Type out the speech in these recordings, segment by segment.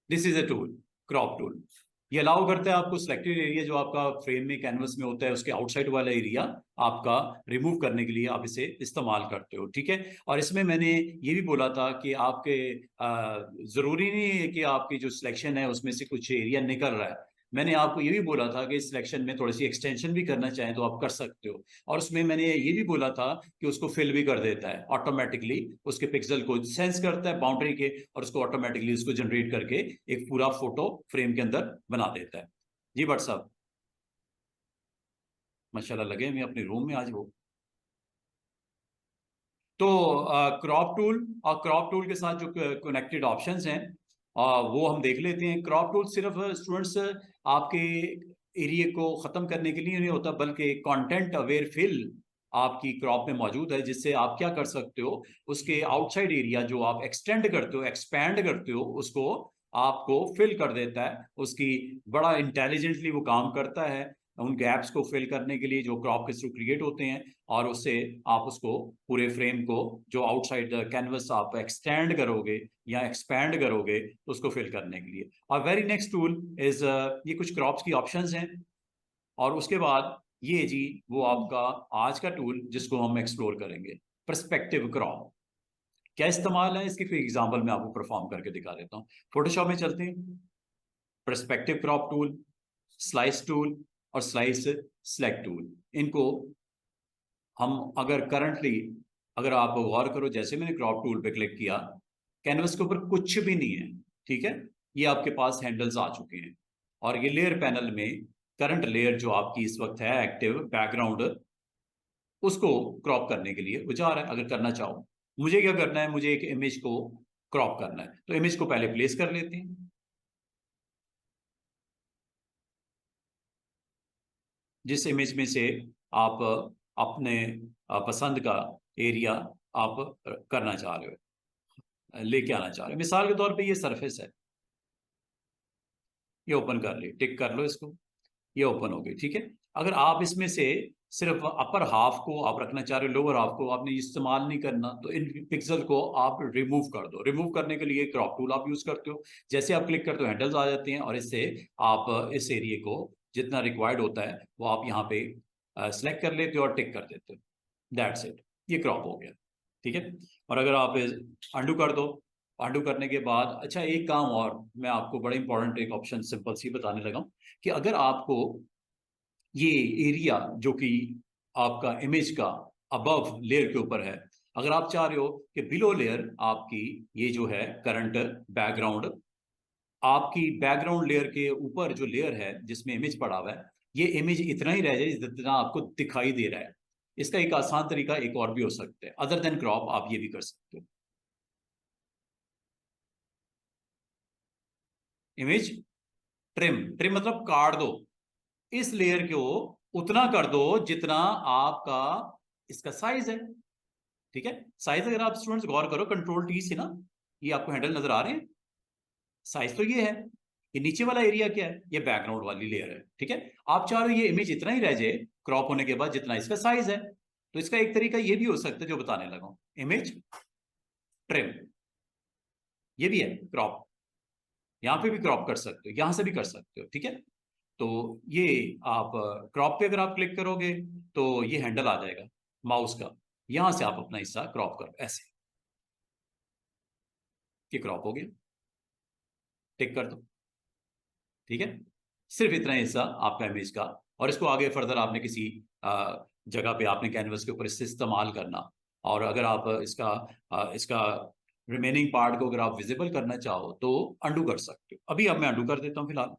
This is a tool, crop tool. ये allow करता है आपको सिलेक्टेड एरिया जो आपका फ्रेम में कैनवस में होता है उसके आउटसाइड वाला एरिया आपका रिमूव करने के लिए आप इसे इस्तेमाल करते हो, ठीक है। और इसमें मैंने ये भी बोला था कि आपके जरूरी नहीं है कि आपकी जो सिलेक्शन है उसमें से कुछ एरिया निकल रहा है। मैंने आपको ये भी बोला था कि सिलेक्शन में थोड़ी सी एक्सटेंशन भी करना चाहें तो आप कर सकते हो। और उसमें मैंने ये भी बोला था कि उसको फिल भी कर देता है ऑटोमेटिकली, उसके पिक्सल को सेंस करता है बाउंड्री के और उसको ऑटोमेटिकली उसको जनरेट करके एक पूरा फोटो फ्रेम के अंदर बना देता है। जी भट्ट साहब, माशाल्लाह लगे मैं अपने रूम में आज वो। तो क्रॉप टूल और क्रॉप टूल के साथ जो कनेक्टेड ऑप्शंस हैं वो हम देख लेते हैं। क्रॉप टूल सिर्फ स्टूडेंट्स आपके एरिया को ख़त्म करने के लिए नहीं होता, बल्कि कंटेंट अवेयर फिल आपकी क्रॉप में मौजूद है, जिससे आप क्या कर सकते हो, उसके आउटसाइड एरिया जो आप एक्सटेंड करते हो, एक्सपैंड करते हो, उसको आपको फिल कर देता है। उसकी बड़ा इंटेलिजेंटली वो काम करता है उन गैप्स को फिल करने के लिए जो क्रॉप के थ्रू क्रिएट होते हैं, और उससे आप उसको पूरे फ्रेम को जो आउटसाइड कैनवस आप एक्सटेंड करोगे या एक्सपैंड करोगे तो उसको फिल करने के लिए। और वेरी नेक्स्ट टूल इज ये कुछ क्रॉप्स की ऑप्शंस हैं। और उसके बाद ये जी वो आपका आज का टूल जिसको हम एक्सप्लोर करेंगे, पर्सपेक्टिव क्रॉप। क्या इस्तेमाल है इसकी, फिर एग्जाम्पल मैं आपको परफॉर्म करके दिखा देता हूँ। फोटोशॉप में चलते हैं। Perspective crop tool, slice tool और स्लाइस सेलेक्ट टूल, इनको हम अगर करंटली अगर आप गौर करो, जैसे मैंने क्रॉप टूल पे क्लिक किया, कैनवस के ऊपर कुछ भी नहीं है, ठीक है। ये आपके पास हैंडल्स आ चुके हैं और ये लेयर पैनल में करंट लेयर जो आपकी इस वक्त है एक्टिव बैकग्राउंड, उसको क्रॉप करने के लिए वो जा रहा है। अगर करना चाहो, मुझे क्या करना है, मुझे एक इमेज को क्रॉप करना है, तो इमेज को पहले प्लेस कर लेते हैं। जिस इमेज में से आप अपने पसंद का एरिया आप करना चाह रहे हो, लेके आना चाह रहे हो। मिसाल के तौर पे ये सरफेस है, ये ओपन कर ली, टिक कर लो इसको, ये ओपन हो गई, ठीक है। अगर आप इसमें से सिर्फ अपर हाफ को आप रखना चाह रहे हो, लोअर हाफ को आपने इस्तेमाल नहीं करना, तो इन पिक्सल को आप रिमूव कर दो। रिमूव करने के लिए क्रॉप टूल आप यूज करते हो। जैसे आप क्लिक करते हो हैंडल्स आ जाते हैं और इससे आप इस एरिया को जितना रिक्वायर्ड होता है वो आप यहाँ पे सेलेक्ट कर लेते हो और टिक कर देते हो। दैट्स इट, ये क्रॉप हो गया, ठीक है। और अगर आप अंडू कर दो, अंडू करने के बाद अच्छा एक काम और मैं आपको बड़ा इंपॉर्टेंट एक ऑप्शन सिंपल सी बताने लगा हूं कि अगर आपको ये एरिया जो कि आपका इमेज का अबव लेयर के ऊपर है, अगर आप चाह रहे हो कि बिलो लेयर आपकी ये जो है करंट बैकग्राउंड, आपकी बैकग्राउंड लेयर के ऊपर जो लेयर है जिसमें इमेज पड़ा हुआ है, ये इमेज इतना ही रह जाए जितना आपको दिखाई दे रहा है। इसका एक आसान तरीका एक और भी हो सकता है, अदर देन क्रॉप आप ये भी कर सकते हो। इमेज ट्रिम, ट्रिम मतलब काट दो, इस लेयर को उतना कर दो जितना आपका इसका साइज है, ठीक है। साइज अगर आप स्टूडेंट्स गौर करो, कंट्रोल टी से ना, ये आपको हैंडल नजर आ रहे हैं। साइज तो ये है, ये नीचे वाला एरिया क्या है, ये बैकग्राउंड वाली लेयर है, ठीक है। आप चाह रहे हो ये इमेज इतना ही रह जाए क्रॉप होने के बाद जितना इसका साइज है, तो इसका एक तरीका ये भी हो सकता है जो बताने लगा, इमेज ट्रिम। ये भी है क्रॉप, यहां पे भी क्रॉप कर सकते हो, यहां से भी कर सकते हो, ठीक है। तो ये आप क्रॉप पे अगर आप क्लिक करोगे तो ये हैंडल आ जाएगा माउस का, यहां से आप अपना हिस्सा क्रॉप करो ऐसे, ये क्रॉप हो गया, टिक कर दो, ठीक है। सिर्फ इतना हिस्सा आपका इमेज का, और इसको आगे फर्दर आपने किसी जगह पे आपने कैनवस के ऊपर इससे इस्तेमाल करना, और अगर आप इसका रिमेनिंग पार्ट को अगर आप विजिबल करना चाहो तो अंडू कर सकते हो। अभी अब मैं अंडू कर देता हूँ फिलहाल,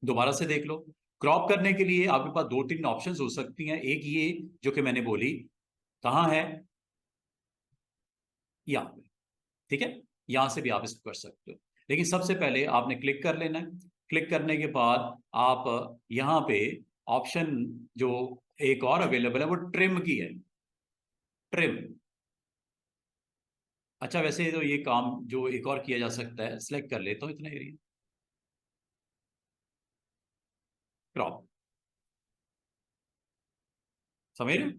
दोबारा से देख लो। क्रॉप करने के लिए आपके पास दो तीन ऑप्शंस हो सकती हैं। एक ये जो कि मैंने बोली, कहाँ है, यहाँ पे, ठीक है। यहां से भी आप इसको कर सकते हो, लेकिन सबसे पहले आपने क्लिक कर लेना है। क्लिक करने के बाद आप यहाँ पे ऑप्शन जो एक और अवेलेबल है वो ट्रिम की है, ट्रिम। अच्छा वैसे तो ये काम जो एक और किया जा सकता है, सिलेक्ट कर लेता हूँ इतना एरिया, क्रॉप, समझ रहे हो,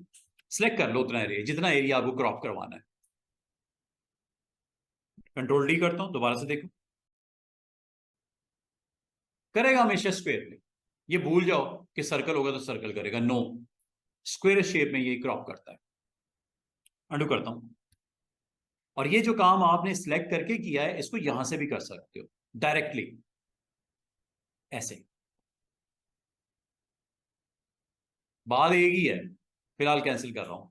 सिलेक्ट कर लो उतना एरिया जितना एरिया आपको क्रॉप करवाना है। कंट्रोल डी करता हूँ, दोबारा से देखो, करेगा हमेशा स्क्वायर में। ये भूल जाओ कि सर्कल होगा तो सर्कल करेगा, नो, स्क्वायर शेप में ये क्रॉप करता है। अंडू करता हूं। और ये जो काम आपने सिलेक्ट करके किया है, इसको यहां से भी कर सकते हो डायरेक्टली, ऐसे। बात एक ही है, फिलहाल कैंसिल कर रहा हूं।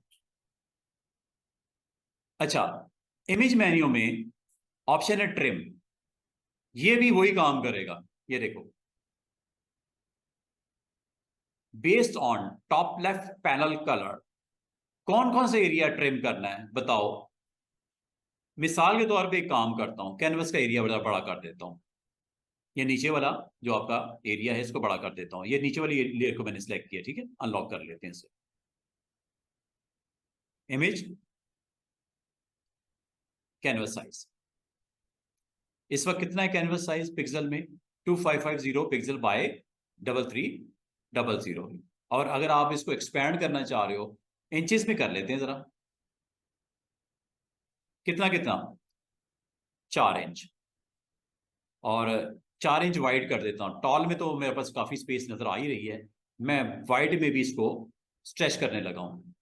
अच्छा, इमेज मेन्यू में ऑप्शन है ट्रिम, ये भी वही काम करेगा। ये देखो, based on top left panel colour, कौन कौन सा एरिया ट्रिम करना है बताओ। मिसाल के तौर पे एक काम करता हूं, कैनवस का एरिया बड़ा बड़ा कर देता हूं। ये नीचे वाला जो आपका एरिया है, इसको बड़ा कर देता हूं। ये नीचे वाली लेयर को मैंने सिलेक्ट किया, ठीक है, अनलॉक कर लेते हैं इसे। इमेज, कैनवस साइज, इस वक्त कितना है कैनवस साइज पिक्सल में? 2550 पिक्सल बाय 3300। और अगर आप इसको एक्सपैंड करना चाह रहे हो, इंचेस में कर लेते हैं जरा। कितना कितना? 4 इंच। और 4 इंच वाइड कर देता हूँ। टॉल में तो मेरे पास काफी स्पेस नजर आ ही रही है, मैं वाइड में भी इसको स्ट्रेच करने लगा हूँ।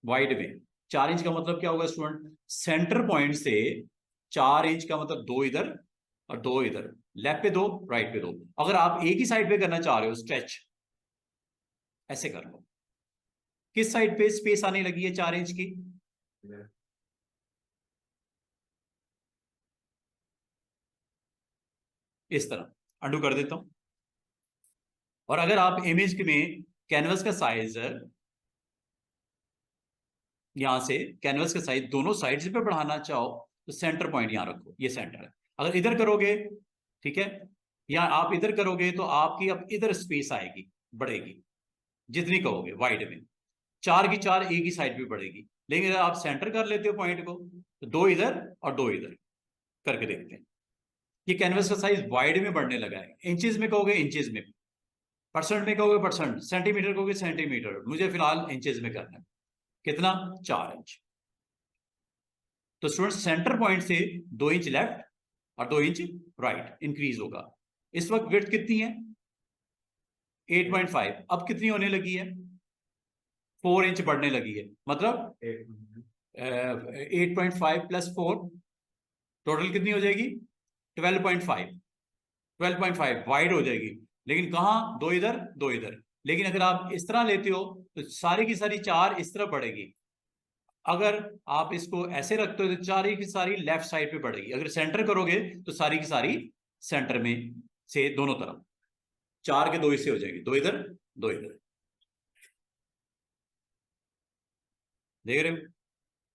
वाइड में 4 इंच का मतलब क्या होगा स्टूडेंट? सेंटर पॉइंट से 4 इंच का मतलब 2 इधर और 2 इधर, लेफ्ट पे 2, राइट पे 2। अगर आप एक ही साइड पे करना चाह रहे हो स्ट्रेच, ऐसे कर लो। किस साइड पे स्पेस आने लगी है 4 इंच की? इस तरह। अंडू कर देता हूं। और अगर आप इमेज में कैनवस का साइज, यहां से कैनवस का साइज दोनों साइड्स पे बढ़ाना चाहो, तो सेंटर पॉइंट यहां रखो, ये सेंटर है। अगर इधर करोगे, ठीक है, या आप इधर करोगे तो आपकी अब इधर स्पेस आएगी, बढ़ेगी, जितनी कहोगे वाइड में। 4 की 4 एक ही साइड पे बढ़ेगी। लेकिन अगर आप सेंटर कर लेते हो पॉइंट को, तो 2 इधर और 2 इधर करके देखते हैं। ये कैनवस का साइज वाइड में बढ़ने लगा है। इंचेस में कहोगे इंचेस में, परसेंट में कहोगे परसेंट, सेंटीमीटर कहोगे सेंटीमीटर। मुझे फिलहाल इंचेस में करना है। कितना? 4 इंच। तो स्टूडेंट सेंटर पॉइंट से 2 इंच लेफ्ट और 2 इंच राइट इंक्रीज होगा। इस वक्त विड्थ कितनी है? 8.5। अब कितनी होने लगी है? 4 इंच बढ़ने लगी है। मतलब 8.5 प्लस 4, टोटल कितनी हो जाएगी? 12.5। 12.5 वाइड हो जाएगी। लेकिन कहाँ? 2 इधर 2 इधर। लेकिन अगर आप इस तरह लेते हो तो सारी की सारी 4 इस तरफ बढ़ेगी। अगर आप इसको ऐसे रखते हो तो सारी की सारी लेफ्ट साइड पे बढ़ेगी। अगर सेंटर करोगे तो सारी की सारी सेंटर में से दोनों तरफ 4 के 2 हिस्से हो जाएगी, 2 इधर 2 इधर। देख रहे हो?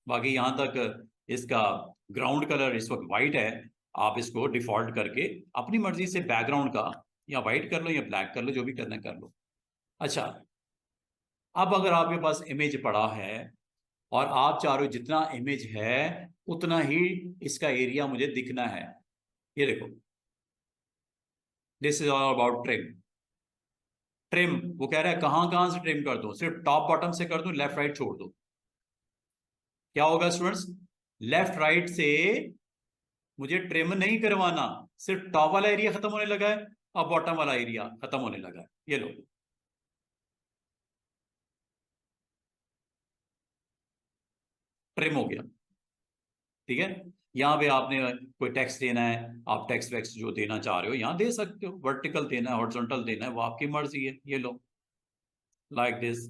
बाकी यहां तक इसका ग्राउंड कलर इस वक्त व्हाइट है। आप इसको डिफॉल्ट करके अपनी मर्जी से बैकग्राउंड का या व्हाइट कर लो या ब्लैक कर लो, जो भी करना है कर लो। अच्छा, अब अगर आपके पास इमेज पड़ा है और आप चाह रहे हो जितना इमेज है उतना ही इसका एरिया मुझे दिखना है, ये देखो, this is all about trim. Trim, वो कह रहा है कहां कहां से ट्रिम कर दूं? सिर्फ टॉप बॉटम से कर दूं, लेफ्ट राइट छोड़ दो? क्या होगा स्टूडेंट्स? लेफ्ट राइट से मुझे ट्रिम नहीं करवाना, सिर्फ टॉप वाला एरिया खत्म होने लगा है और बॉटम वाला एरिया खत्म होने लगा है। ये लो, ट्रिम हो गया। ठीक है, यहाँ पे आपने कोई टेक्स्ट देना है, आप टेक्स्ट वेक्स्ट जो देना चाह रहे हो यहाँ दे सकते हो। वर्टिकल देना है, हॉरिजॉन्टल देना है, वो आपकी मर्जी है। ये लो, लाइक दिस।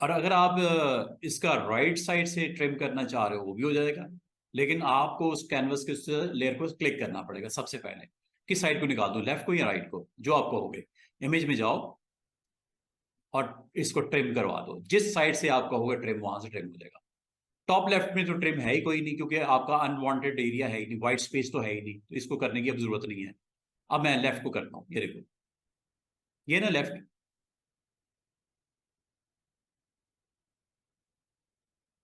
और अगर आप इसका राइट साइड से ट्रिम करना चाह रहे हो, वो भी हो जाएगा। लेकिन आपको उस कैनवस के उस लेयर को क्लिक करना पड़ेगा सबसे पहले। किस साइड को निकाल दूं, लेफ्ट को या राइट को? जो आप कहोगे। इमेज में जाओ और इसको ट्रिम करवा दो, जिस साइड से आप कहोगे ट्रिम, वहां से ट्रिम हो जाएगा। टॉप लेफ्ट में तो ट्रिम है ही कोई नहीं, क्योंकि आपका अनवांटेड एरिया है ही नहीं, वाइट स्पेस तो है ही नहीं, तो इसको करने की अब जरूरत नहीं है। अब मैं लेफ्ट को करता हूँ, ये देखो, ये ना लेफ्ट,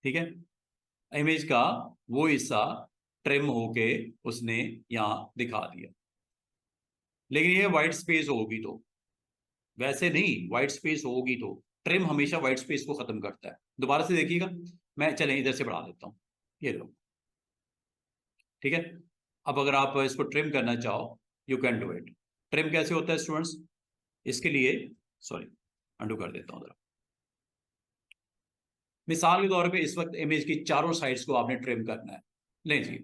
ठीक है, इमेज का वो हिस्सा ट्रिम होके उसने यहाँ दिखा दिया। लेकिन ये व्हाइट स्पेस होगी तो, वैसे नहीं, व्हाइट स्पेस होगी तो ट्रिम हमेशा व्हाइट स्पेस को खत्म करता है। दोबारा से देखिएगा, मैं चलें इधर से बढ़ा देता हूँ, ये लो, ठीक है। अब अगर आप इसको ट्रिम करना चाहो, you can do it. Trim कैसे होता है स्टूडेंट्स? इसके लिए सॉरी, अंडू कर देता हूँ जरा। मिसाल के तौर पे इस वक्त इमेज की चारों साइड्स को आपने ट्रिम करना है। ले जी,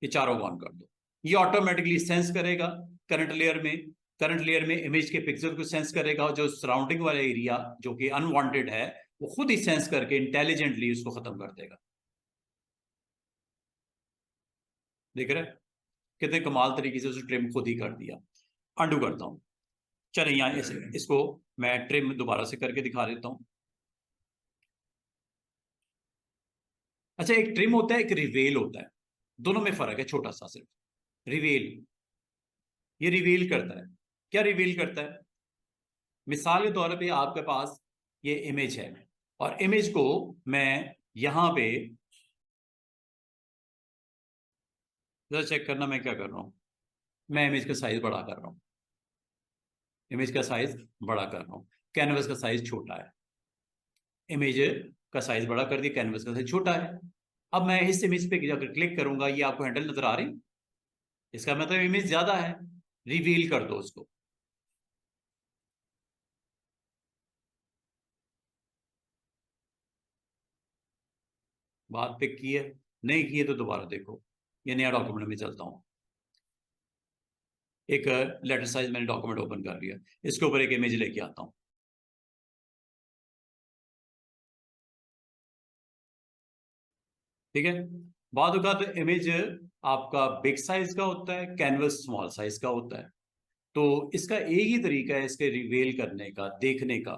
ये चारों को ऑन कर दो। ये ऑटोमेटिकली सेंस करेगा करंट लेयर में, करंट लेयर में इमेज के पिक्सल को सेंस करेगा, और जो सराउंडिंग वाला एरिया जो कि अनवांटेड है वो खुद ही सेंस करके इंटेलिजेंटली उसको खत्म कर देगा। देख रहे हैं कितने कमाल तरीके से उसे ट्रिम खुद ही कर दिया। अंडू करता हूं। चले यहाँ इसको मैं ट्रिम दोबारा से करके दिखा देता हूं। अच्छा, एक ट्रिम होता है, एक रिवेल होता है, दोनों में फर्क है छोटा सा सिर्फ। रिवेल, ये रिवील करता है। क्या रिवील करता है? मिसाल के तौर पे आपके पास ये इमेज है, और इमेज को मैं यहां पे जरा चेक करना मैं क्या कर रहा हूं। मैं इमेज का साइज बड़ा कर रहा हूं, इमेज का साइज बड़ा कर रहा हूं, कैनवस का साइज छोटा है। इमेज का साइज बड़ा कर दिया, कैनवस का साइज छोटा है। अब मैं इस इमेज पे जाकर क्लिक करूंगा, ये आपको हैंडल नजर आ रही, इसका मतलब इमेज ज्यादा है। रिवील कर दो उसको। बात पिक की है, नहीं की है तो दोबारा देखो। ये नया डॉक्यूमेंट में चलता हूं। एक लेटर साइज मैंने डॉक्यूमेंट ओपन कर लिया, इसके ऊपर एक इमेज लेके आता हूं। ठीक है, बाद तो इमेज आपका बिग साइज का होता है, कैनवस स्मॉल साइज का होता है। तो इसका एक ही तरीका है इसके रिवेल करने का, देखने का,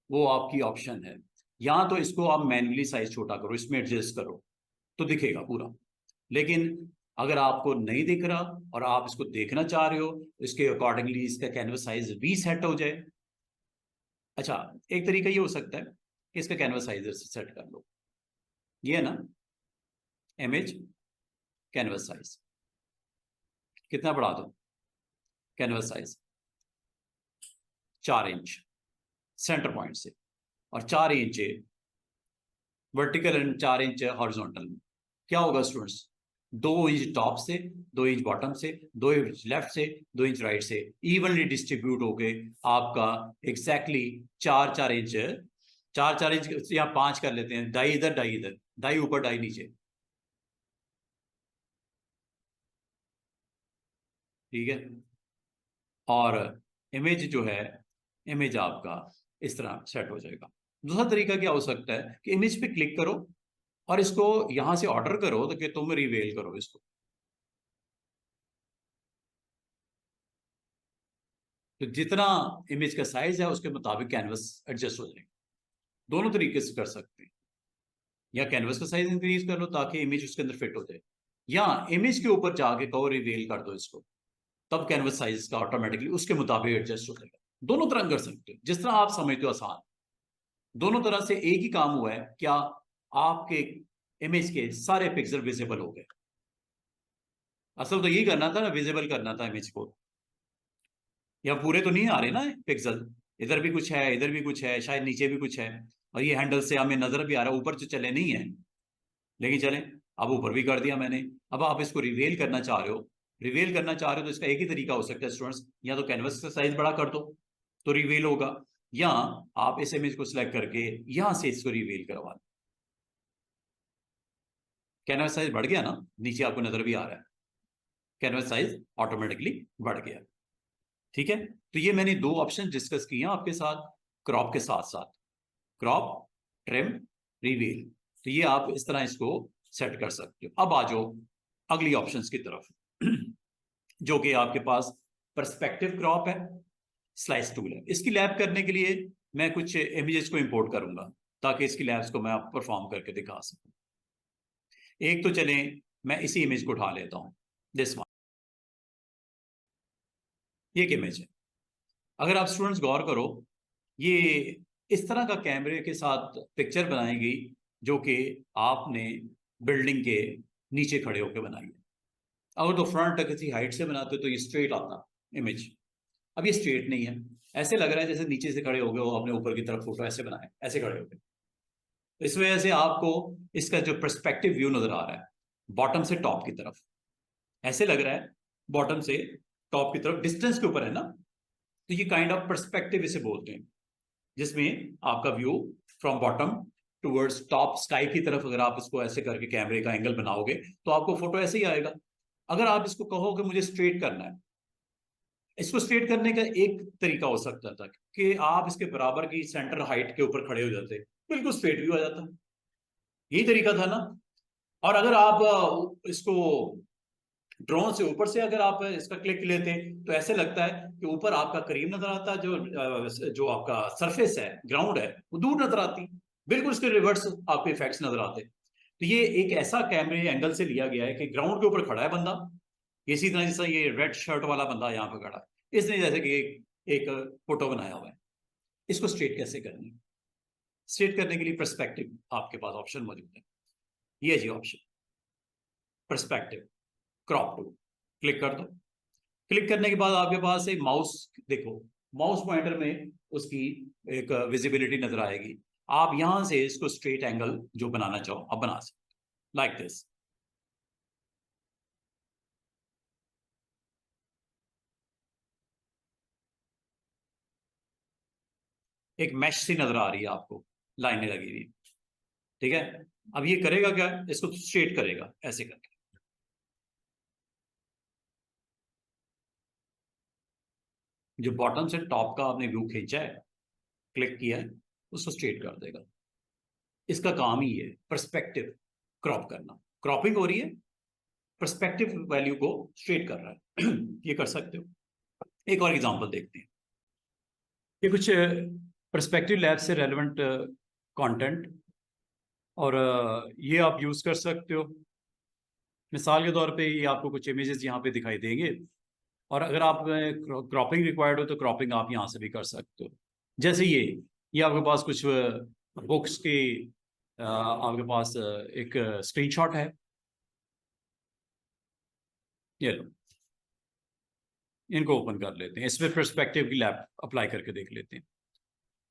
वो आपकी ऑप्शन है। या तो इसको आप मैन्युअली साइज छोटा करो, इसमें एडजस्ट करो तो दिखेगा पूरा। लेकिन अगर आपको नहीं दिख रहा और आप इसको देखना चाह रहे हो, इसके अकॉर्डिंगली इसका कैनवस साइज भी सेट हो जाए। अच्छा, एक तरीका ये हो सकता है कि इसका कैनवस साइज सेट कर लो। ये है ना इमेज, कैनवस साइज कितना बढ़ा दो? Canvas size 4 inch centre point से, और 4 inch vertical and 4 inch horizontal में। क्या होगा स्टूडेंट्स? 2 इंच टॉप से, 2 इंच बॉटम से, 2 इंच लेफ्ट से, 2 इंच राइट से, इवनली डिस्ट्रीब्यूट हो गए आपका एग्जैक्टली 4-4 इंच। 4-4 इंच यहाँ 5 कर लेते हैं, डाई इधर डाई इधर, डाई ऊपर डाई नीचे। ठीक है, और इमेज जो है, इमेज आपका इस तरह सेट हो जाएगा। दूसरा तरीका क्या हो सकता है कि इमेज पे क्लिक करो और इसको यहां से ऑर्डर करो तो कि तुम रिवेल करो इसको। तो जितना इमेज का साइज है उसके मुताबिक कैनवस एडजस्ट हो जाएगा। दोनों तरीके से कर सकते हैं। या कैनवस का साइज इंक्रीज कर लो ताकि इमेज उसके अंदर फिट हो जाए, या इमेज के ऊपर जाके कहो रिवेल कर दो इसको, तब कैनवस साइज का ऑटोमेटिकली उसके मुताबिक एडजस्ट हो जाएगा। दोनों तरह कर सकते हो, जिस तरह आप समझते हो आसान। दोनों तरह से एक ही काम हुआ है, क्या आपके इमेज के सारे पिक्सल विजिबल हो गए। असल तो यही करना था ना, विजिबल करना था इमेज को। या पूरे तो नहीं आ रहे ना पिक्सल, इधर भी कुछ है, इधर भी कुछ है, शायद नीचे भी कुछ है, और ये हैंडल से हमें नजर भी आ रहा है, ऊपर तो चले नहीं है, लेकिन चले। अब ऊपर भी कर दिया मैंने। अब आप इसको रिवेल करना चाह रहे हो, रिवेल करना चाह रहे हो तो इसका एक ही तरीका हो सकता है स्टूडेंट्स, या तो कैनवस का साइज बड़ा कर दो तो रिवेल होगा, या आप इस इमेज को सिलेक्ट करके यहां से इसको रिवेल करवा दो। कैनवस साइज बढ़ गया ना, नीचे आपको नजर भी आ रहा है, कैनवस साइज ऑटोमेटिकली बढ़ गया। ठीक है, तो ये मैंने 2 ऑप्शन डिस्कस किए आपके साथ, क्रॉप के साथ साथ, क्रॉप, ट्रिम, रिवील। तो ये आप इस तरह इसको सेट कर सकते हो। अब आ जाओ अगली ऑप्शंस की तरफ जो कि आपके पास पर्सपेक्टिव क्रॉप है, स्लाइस टूल है। इसकी लैब करने के लिए मैं कुछ इमेजेस को इंपोर्ट करूंगा ताकि इसकी लैब्स को मैं परफॉर्म करके दिखा सकूं। एक तो चलें, मैं इसी इमेज को उठा लेता हूं, दिस वन। ये एक इमेज है। अगर आप स्टूडेंट्स गौर करो, ये इस तरह का कैमरे के साथ पिक्चर बनाई गई जो कि आपने बिल्डिंग के नीचे खड़े होकर बनाई है। अगर तो फ्रंट किसी हाइट से बनाते तो ये स्ट्रेट आता इमेज। अब ये स्ट्रेट नहीं है, ऐसे लग रहा है जैसे नीचे से खड़े हो गए हो, आपने ऊपर की तरफ फोटो ऐसे बनाए, ऐसे खड़े हो गए। इस वजह से आपको इसका जो पर्सपेक्टिव व्यू नजर आ रहा है, बॉटम से टॉप की तरफ, ऐसे लग रहा है बॉटम से टॉप की तरफ, डिस्टेंस के ऊपर है ना, तो ये काइंड ऑफ पर्सपेक्टिव इसे बोलते हैं, जिसमें आपका view from bottom towards top sky की तरफ, अगर आप इसको ऐसे करके कैमरे का एंगल बनाओगे तो आपको फोटो ऐसे ही आएगा। अगर आप इसको कहो कि मुझे स्ट्रेट करना है, इसको स्ट्रेट करने का एक तरीका हो सकता था कि आप इसके बराबर की सेंटर हाइट के ऊपर खड़े हो जाते, बिल्कुल स्ट्रेट व्यू आ जाता, यही तरीका था ना। और अगर आप इसको ड्रोन से ऊपर से अगर आप इसका क्लिक लेते तो ऐसे लगता है कि ऊपर आपका करीब नजर आता, जो आपका सरफेस है, ग्राउंड है, वो दूर नजर आती, बिल्कुल इसके रिवर्स आपको इफेक्ट्स नजर आते। तो ये एक ऐसा कैमरे एंगल से लिया गया है कि ग्राउंड के ऊपर खड़ा है बंदा, इसी तरह जैसा ये रेड शर्ट वाला बंदा यहाँ पे खड़ा है, इसने जैसे कि एक फोटो बनाया हुआ है। इसको स्ट्रेट कैसे करनी है? स्ट्रेट करने के लिए पर्सपेक्टिव आपके पास ऑप्शन मौजूद है, ये जी option perspective, crop to, click कर दो। क्लिक करने के बाद आपके पास एक माउस, देखो माउस पॉइंटर में उसकी एक विजिबिलिटी नजर आएगी। आप यहां से इसको स्ट्रेट एंगल जो बनाना चाहो आप बना सकते, लाइक दिस। एक मैश सी नजर आ रही है आपको, लाइनें लगी हुई, ठीक है। अब ये करेगा क्या, इसको स्ट्रेट करेगा ऐसे करके, जो बॉटम से टॉप का आपने व्यू खींचा है, क्लिक किया है, उसको स्ट्रेट कर देगा। इसका काम ही है पर्सपेक्टिव क्रॉप करना, क्रॉपिंग हो रही है, पर्सपेक्टिव वैल्यू को स्ट्रेट कर रहा है। ये कर सकते हो। एक और एग्जांपल देखते हैं, ये कुछ पर्सपेक्टिव लैब से रेलेवेंट कंटेंट, और ये आप यूज कर सकते हो। मिसाल के तौर पे ये आपको कुछ इमेजेस यहाँ पे दिखाई देंगे, और अगर आप क्रॉपिंग रिक्वायर्ड हो तो क्रॉपिंग आप यहाँ से भी कर सकते हो। जैसे ये आपके पास कुछ बुक्स के आपके पास एक स्क्रीनशॉट है, ये लो, इनको ओपन कर लेते हैं, इसमें पर्सपेक्टिव की लैब अप्लाई करके देख लेते हैं।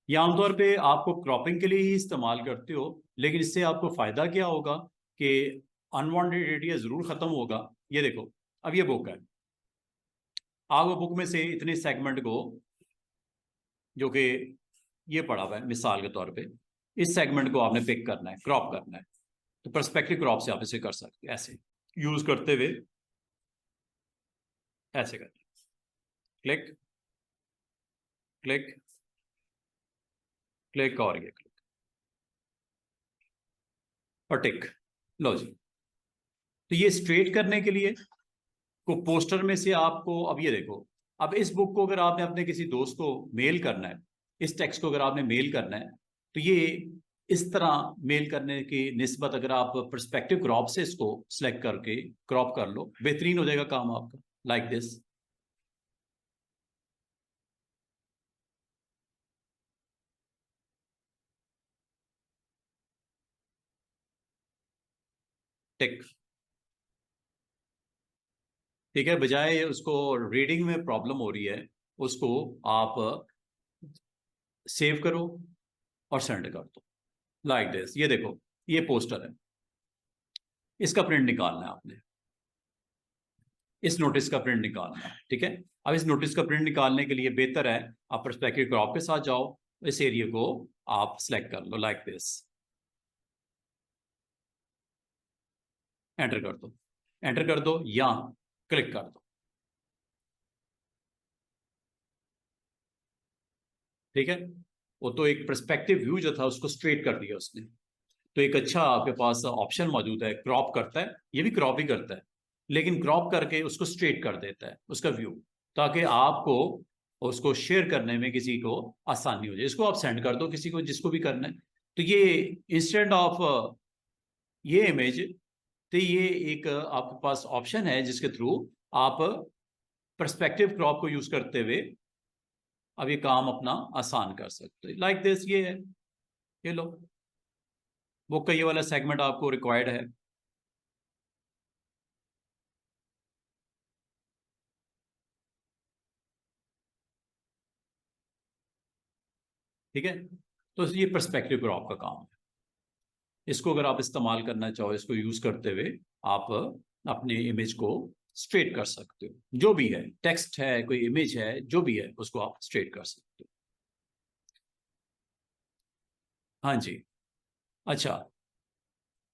ये आमतौर पे आपको क्रॉपिंग के लिए ही इस्तेमाल करते हो, लेकिन इससे आपको फायदा क्या होगा कि अनवांटेड एरिया जरूर खत्म होगा। ये देखो, अब ये बुक है, आप वो बुक में से इतने सेगमेंट को, जो कि ये पड़ा हुआ है मिसाल के तौर पे, इस सेगमेंट को आपने पिक करना है, क्रॉप करना है, तो पर्सपेक्टिव क्रॉप से आप इसे कर सकते हैं, ऐसे यूज करते हुए ऐसे करते, क्लिक क्लिक क्लिक, और ये क्लिक और टिक, लो जी। तो ये स्ट्रेट करने के लिए को पोस्टर में से आपको, अब ये देखो, अब इस बुक को अगर आपने अपने किसी दोस्त को मेल करना है, इस टेक्स्ट को अगर आपने मेल करना है, तो ये इस तरह मेल करने की निस्बत अगर आप पर्सपेक्टिव क्रॉप से इसको सिलेक्ट करके क्रॉप कर लो, बेहतरीन हो जाएगा काम आपका, लाइक दिस। टिक, ठीक है। बजाय उसको रीडिंग में प्रॉब्लम हो रही है, उसको आप सेव करो और सेंड कर दो, लाइक दिस। ये देखो, ये पोस्टर है, इसका प्रिंट निकालना है आपने, इस नोटिस का प्रिंट निकालना है, ठीक है। अब इस नोटिस का प्रिंट निकालने के लिए बेहतर है आप पर्सपेक्टिव क्रॉप के साथ जाओ, इस एरिया को आप सेलेक्ट कर लो, लाइक दिस, एंटर कर दो, एंटर कर दो या क्लिक कर दो, ठीक है। वो तो एक पर्सपेक्टिव व्यू जो था उसको स्ट्रेट कर दिया उसने। तो एक अच्छा आपके पास ऑप्शन मौजूद है, क्रॉप करता है, ये भी क्रॉप ही करता है, लेकिन क्रॉप करके उसको स्ट्रेट कर देता है उसका व्यू, ताकि आपको उसको शेयर करने में किसी को आसानी हो जाए। इसको आप सेंड कर दो किसी को जिसको भी करना है। तो ये इंस्टेंट ऑफ ये इमेज, तो ये एक आपके पास ऑप्शन है जिसके थ्रू आप पर्सपेक्टिव क्रॉप को यूज करते हुए अब ये काम अपना आसान कर सकते हो, लाइक दिस। ये है, ये लो, बुक का ये वाला सेगमेंट आपको रिक्वायर्ड है, ठीक है। तो ये पर्सपेक्टिव क्रॉप का काम है, इसको अगर आप इस्तेमाल करना चाहो, इसको यूज करते हुए आप अपनी इमेज को स्ट्रेट कर सकते हो। जो भी है, टेक्स्ट है, कोई इमेज है, जो भी है, उसको आप स्ट्रेट कर सकते हो। हाँ जी। अच्छा,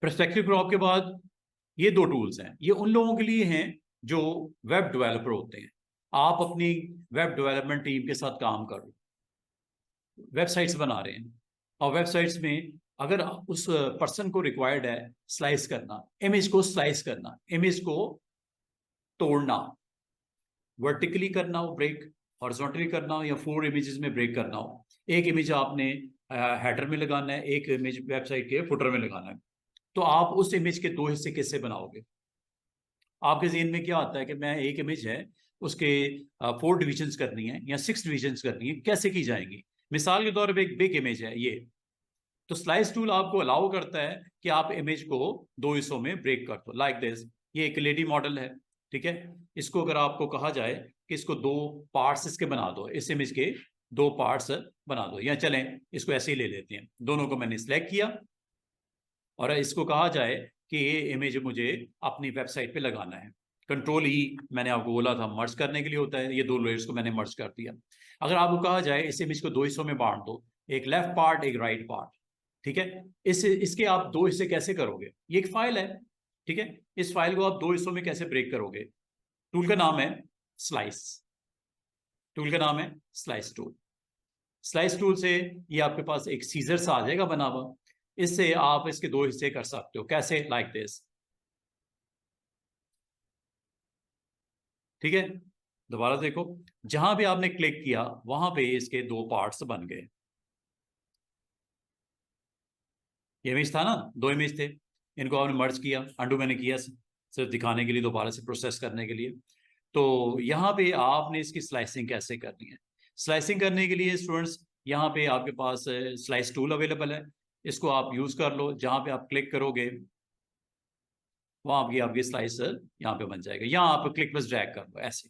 पर्सपेक्टिव क्रॉप के बाद ये दो टूल्स हैं, ये उन लोगों के लिए हैं जो वेब डेवलपर होते हैं। आप अपनी वेब डेवलपमेंट टीम के साथ काम कर रहे हो, वेबसाइट्स बना रहे हैं, और वेबसाइट्स में अगर उस पर्सन को रिक्वायर्ड है स्लाइस करना, इमेज को स्लाइस करना, इमेज को तोड़ना, वर्टिकली करना हो ब्रेक, हॉरिजॉन्टली करना हो, या 4 इमेजेस में ब्रेक करना हो। एक इमेज आपने हेडर में लगाना है, एक इमेज वेबसाइट के फुटर में लगाना है। तो आप उस इमेज के दो हिस्से कैसे बनाओगे? आपके जेहन में क्या आता है कि मैं एक इमेज है उसके 4 डिविजन्स करनी है या 6 डिविजन्स करनी है, कैसे की जाएंगी? मिसाल के तौर पे एक बिग इमेज है ये, तो स्लाइस टूल आपको अलाउ करता है कि आप इमेज को दो हिस्सों में ब्रेक कर दो, लाइक दिस। ये एक लेडी मॉडल है, ठीक है। इसको अगर आपको कहा जाए कि इसको दो पार्ट्स इसके बना दो, इस इमेज के दो पार्ट्स बना दो, या चलें इसको ऐसे ही ले लेते हैं, दोनों को मैंने सिलेक्ट किया, और इसको कहा जाए कि ये इमेज मुझे अपनी वेबसाइट पे लगाना है। कंट्रोल ई मैंने आपको बोला था मर्ज करने के लिए होता है, ये दो लेयर्स को मैंने मर्ज कर दिया। अगर आपको कहा जाए इस इमेज को दो हिस्सों में बांट दो, एक लेफ्ट पार्ट, एक राइट पार्ट, ठीक है। इसके आप दो हिस्से कैसे करोगे? ये एक फाइल है, ठीक है। इस फाइल को आप दो हिस्सों में कैसे ब्रेक करोगे? टूल का नाम है स्लाइस। टूल का नाम है स्लाइस टूल। स्लाइस टूल से ये आपके पास एक सीजर सा आ जाएगा बना हुआ, इससे आप इसके दो हिस्से कर सकते हो। कैसे? लाइक दिस, ठीक है। दोबारा देखो, जहां भी आपने क्लिक किया वहां पे इसके दो पार्ट्स बन गए। ये इमेज था ना, दो इमेज थे, इनको आपने मर्ज किया, अंडू मैंने किया सिर्फ दिखाने के लिए, दोबारा से प्रोसेस करने के लिए। तो यहाँ पे आपने इसकी स्लाइसिंग कैसे करनी है? स्लाइसिंग करने के लिए स्टूडेंट्स, यहाँ पे आपके पास स्लाइस टूल अवेलेबल है, इसको आप यूज कर लो। जहां पे आप क्लिक करोगे वहां आपकी आपकी स्लाइस यहाँ पे बन जाएगा। यहाँ आप क्लिक प्लस ड्रैग कर लो, ऐसे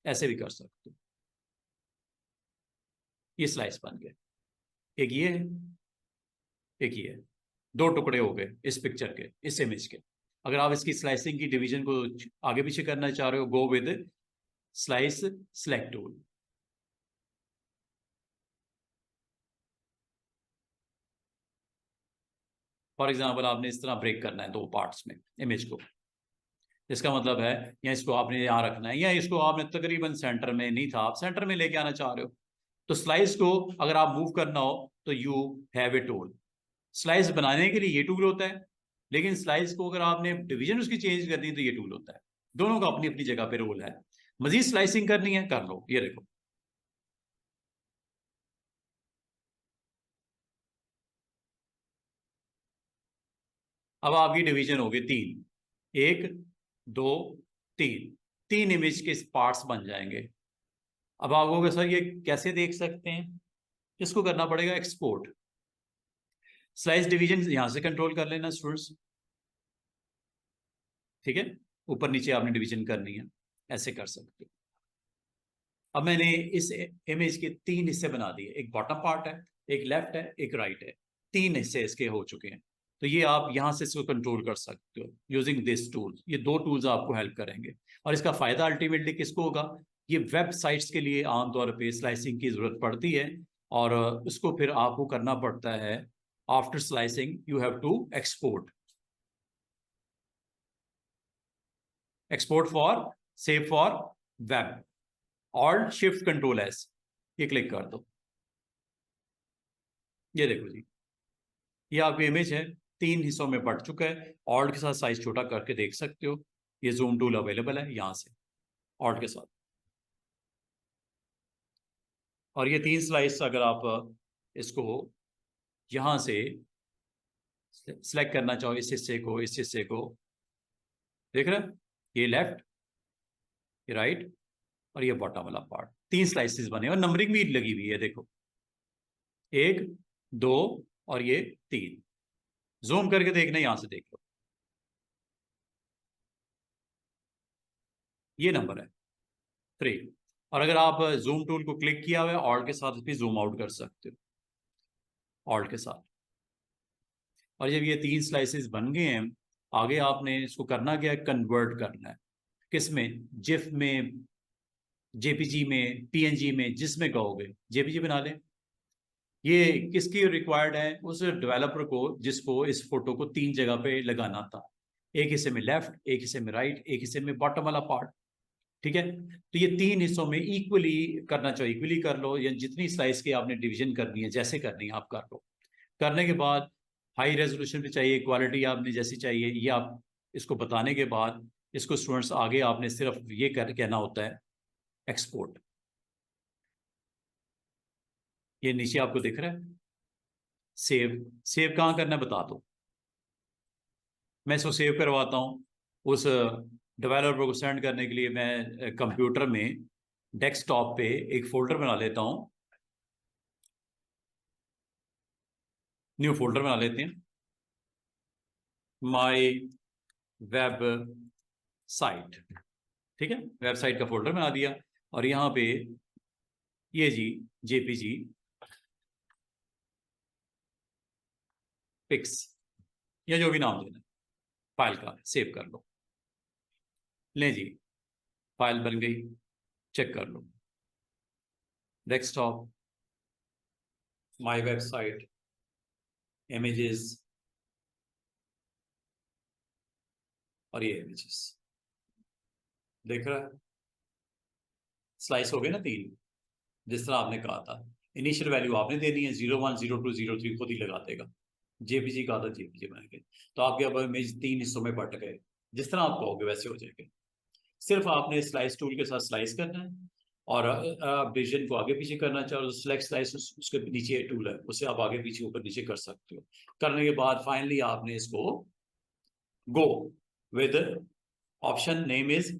ऐसे भी कर सकते हो। ये स्लाइस बन गए, एक ये है, एक ये है, दो टुकड़े हो गए इस पिक्चर के, इस इमेज के। अगर आप इसकी स्लाइसिंग की डिवीजन को आगे पीछे करना चाह रहे हो, go with slice select tool. For example आपने इस तरह ब्रेक करना है दो पार्ट्स में इमेज को, इसका मतलब है या इसको आपने यहाँ रखना है, या इसको आपने तकरीबन सेंटर में नहीं था, आप सेंटर में लेके आना चाह रहे हो। तो स्लाइस को अगर आप मूव करना हो तो you have a tool. Slice बनाने के लिए ये टूल होता है, लेकिन स्लाइस को अगर आपने डिवीजन उसकी चेंज करनी है तो ये टूल होता है। दोनों का अपनी अपनी जगह पे रोल है। मजीद स्लाइसिंग करनी है कर लो, ये देखो। अब आपकी डिवीजन हो गई तीन, एक, दो, तीन, तीन इमेज के पार्ट्स बन जाएंगे। अब आप कहोगे सर ये कैसे देख सकते हैं? इसको करना पड़ेगा एक्सपोर्ट। स्लाइस डिवीजन यहां से कंट्रोल कर लेना स्टूडेंट्स, ठीक है। ऊपर नीचे आपने डिवीजन करनी है, ऐसे कर सकते हो। अब मैंने इस इमेज के तीन हिस्से बना दिए, एक बॉटम पार्ट है, एक लेफ्ट है, एक राइट है। तीन हिस्से इसके हो चुके हैं। तो ये आप यहां से इसको कंट्रोल कर सकते हो यूजिंग दिस टूल। ये दो टूल्स आपको हेल्प करेंगे, और इसका फायदा अल्टीमेटली किसको होगा? ये वेबसाइट्स के लिए आमतौर पे स्लाइसिंग की जरूरत पड़ती है, और उसको फिर आपको करना पड़ता है। After slicing you have to export, export for, save for web. Alt shift control S, ये क्लिक कर दो। ये देखो जी, ये आपकी इमेज है, तीन हिस्सों में बढ़ चुका है। ऑल्ट के साथ साइज छोटा करके देख सकते हो। ये जूम टूल अवेलेबल है यहाँ से, ऑल्ट के साथ। और ये तीन स्लाइस अगर आप इसको यहाँ से सिलेक्ट करना चाहो, इस हिस्से को, इस हिस्से को, देख रहे हैं? ये लेफ्ट, ये राइट, और ये बॉटम वाला पार्ट, तीन स्लाइसेस बने और नंबरिंग भी लगी हुई है, देखो, एक, दो, और ये तीन। जूम करके देखना, यहां से देख लो, ये नंबर है 3। और अगर आप जूम टूल को क्लिक किया हुआ है, ऑल्ट के साथ भी जूम आउट कर सकते हो, ऑल्ट के साथ। और जब ये तीन स्लाइसेस बन गए हैं, आगे आपने इसको करना क्या है, कन्वर्ट करना है। किस में, जिफ में, जेपीजी में, पीएनजी में, जिसमें कहोगे जेपीजी बना लें। ये किसकी रिक्वायर्ड है, उस डेवलपर को जिसको इस फोटो को 3 जगह पे लगाना था, एक हिस्से में लेफ्ट, एक हिस्से में राइट, एक हिस्से में बॉटम वाला पार्ट। ठीक है, तो ये 3 हिस्सों में इक्वली करना चाहिए, इक्वली कर लो, या जितनी स्लाइस की आपने डिवीजन करनी है जैसे करनी है आप कर लो। करने के बाद हाई रेजोल्यूशन पे चाहिए, क्वालिटी आपने जैसी चाहिए, ये आप इसको बताने के बाद इसको स्टूडेंट्स आगे आपने सिर्फ ये कहना होता है एक्सपोर्ट। ये नीचे आपको दिख रहा है सेव। सेव कहाँ करना है बता दो, मैं इसको सेव करवाता हूँ। उस डेवलपर को सेंड करने के लिए मैं कंप्यूटर में डेस्कटॉप पे एक फोल्डर बना लेता हूँ, न्यू फोल्डर बना लेते हैं, माय वेब साइट। ठीक है, वेबसाइट का फोल्डर बना दिया, और यहाँ पे ये जी जेपीजी पिक्स या जो भी नाम देना फाइल का, सेव कर लो। ले जी, फाइल बन गई, चेक कर लो, डेस्कटॉप, माय वेबसाइट, इमेजेस, और ये इमेजेस देख रहा है, स्लाइस हो गए ना 3, जिस तरह आपने कहा था। इनिशियल वैल्यू आपने देनी है, 01, 02, 03 खुद ही लगा देगा। जेपीजी का था, जेपीजी बनाएंगे, तो आपके अब इमेज 3 हिस्सों में बट गए, जिस तरह आप कहोगे वैसे हो जाएंगे। सिर्फ आपने स्लाइस टूल के साथ स्लाइस करना है, और डिवीजन को आगे पीछे करना चाहिए, सिलेक्ट स्लाइस उसके नीचे टूल है, उससे आप आगे पीछे ऊपर नीचे कर सकते हो। करने के बाद फाइनली आपने इसको go with option name is,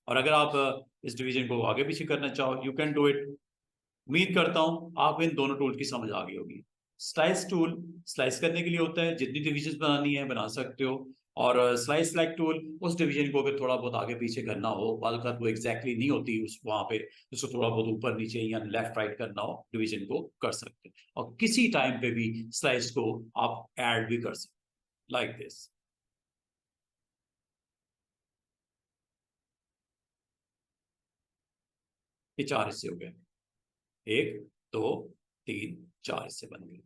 और अगर आप इस डिवीजन को आगे पीछे करना चाहो यू कैन डू इट। उम्मीद करता हूं आपको इन दोनों टूल की समझ आ गई होगी। स्लाइस टूल स्लाइस करने के लिए होता है, जितनी डिविजन बनानी है बना सकते हो, और स्लाइस सेलेक्ट टूल उस डिवीजन को अगर थोड़ा बहुत आगे पीछे करना हो, बालकर वो एग्जैक्टली नहीं होती उस वहां पे, उसको थोड़ा बहुत ऊपर नीचे या लेफ्ट राइट करना हो डिवीजन को कर सकते हो, और किसी टाइम पे भी स्लाइस को आप ऐड भी कर सकते लाइक दिस। ये 4 हिस्से हो गए, 1, 2, 3, 4 हिस्से बन गए।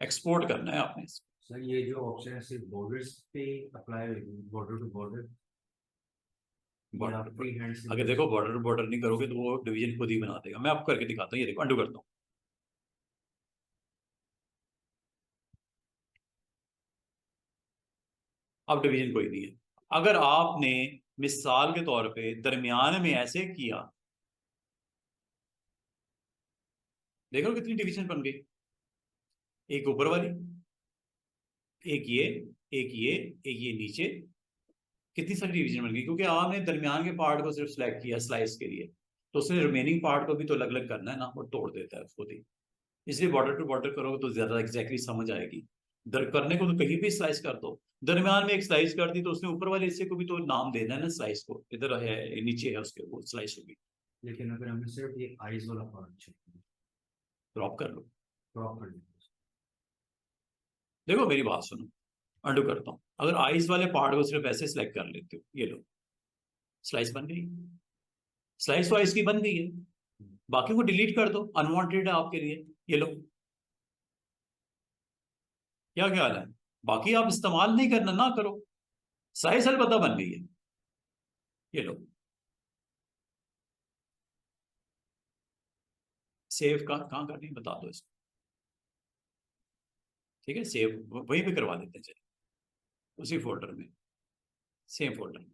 एक्सपोर्ट करना है आपने। सर ये जो ऑप्शन है सिर्फ बॉर्डर्स पे अप्लाई होगी, बॉर्डर टू बॉर्डर, बॉर्डर अगर देखो बॉर्डर टू बॉर्डर नहीं करोगे तो वो डिवीजन खुद ही बना देगा। मैं आपको करके दिखाता हूँ, ये देखो अंडू करता हूँ। अब डिवीजन कोई नहीं है। अगर आपने मिसाल के तौर पे दरमियान में ऐसे किया, देख लो कितनी डिवीजन बन गई, एक ऊपर वाली, एक ये, एक ये, एक ये नीचे, कितनी सारी डिवीजन बन गई, क्योंकि आपने दरमियान के पार्ट को सिर्फ सिलेक्ट किया स्लाइस के लिए, तो उसने रिमेनिंग पार्ट को भी तो अलग अलग करना है ना, वो तोड़ देता है खुद ही। इसलिए बॉर्डर टू बॉर्डर करोगे तो ज्यादा एग्जैक्टली समझ आएगी। दर करने को तो कहीं भी स्लाइस कर दो, दरमियान में एक स्लाइस कर दी तो उसने ऊपर वाले हिस्से को भी तो नाम देना है ना, स्लाइस को इधर है नीचे है उसके वो स्लाइस होगी। लेकिन अगर हमने सिर्फ ये आईज वाला पार्ट चाहिए, ड्रॉप कर लो, ड्रॉप कर लेंगे। देखो मेरी बात सुनो, अंडू करता हूँ। अगर आइस वाले पार्ट को सिर्फ ऐसे सिलेक्ट कर लेते हो, ये लो स्लाइस बन गई, स्लाइस तो आइस की बन गई है, बाकी को डिलीट कर दो, अनवांटेड है आपके लिए, ये लो। क्या ख्याल है, बाकी आप इस्तेमाल नहीं करना ना करो, साइज अलबत्ता बन गई है, ये लो। सेव का कहाँ करनी है बता दो इसको, ठीक है सेव वहीं पे करवा देते हैं, चलिए उसी फोल्डर में, सेम फोल्डर में,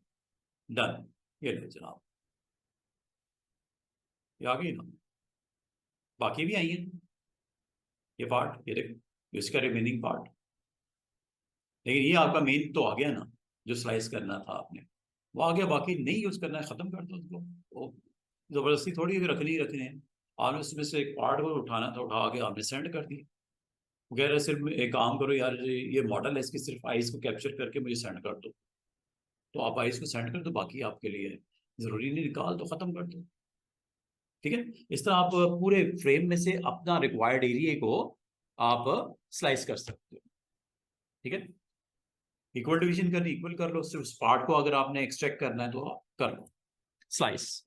डन। ये लो जनाब, ये आ गई ना, बाकी भी आई है, ये पार्ट ये देखो, इसका रिमेनिंग पार्ट। लेकिन ये आपका मेन तो आ गया ना, जो स्लाइस करना था आपने वो आ गया, बाकी नहीं यूज करना है, खत्म कर दो उसको। वो जबरदस्ती थोड़ी रखनी रखने हैं, आपने उसमें से एक पार्ट को उठाना था, उठा के आपने सेंड कर दिया। वगैरह सिर्फ एक काम करो यार, ये मॉडल है इसकी सिर्फ आइस को कैप्चर करके मुझे सेंड कर दो, तो आप आइस को सेंड कर दो, बाकी आपके लिए है, जरूरी नहीं निकाल दो, खत्म कर दो। ठीक है, इस तरह आप पूरे फ्रेम में से अपना रिक्वायर्ड एरिया को आप स्लाइस कर सकते हो। ठीक है, इक्वल डिवीजन करनी इक्वल कर लो, सिर्फ पार्ट को अगर आपने एक्सट्रैक्ट करना है तो आप कर लो स्लाइस।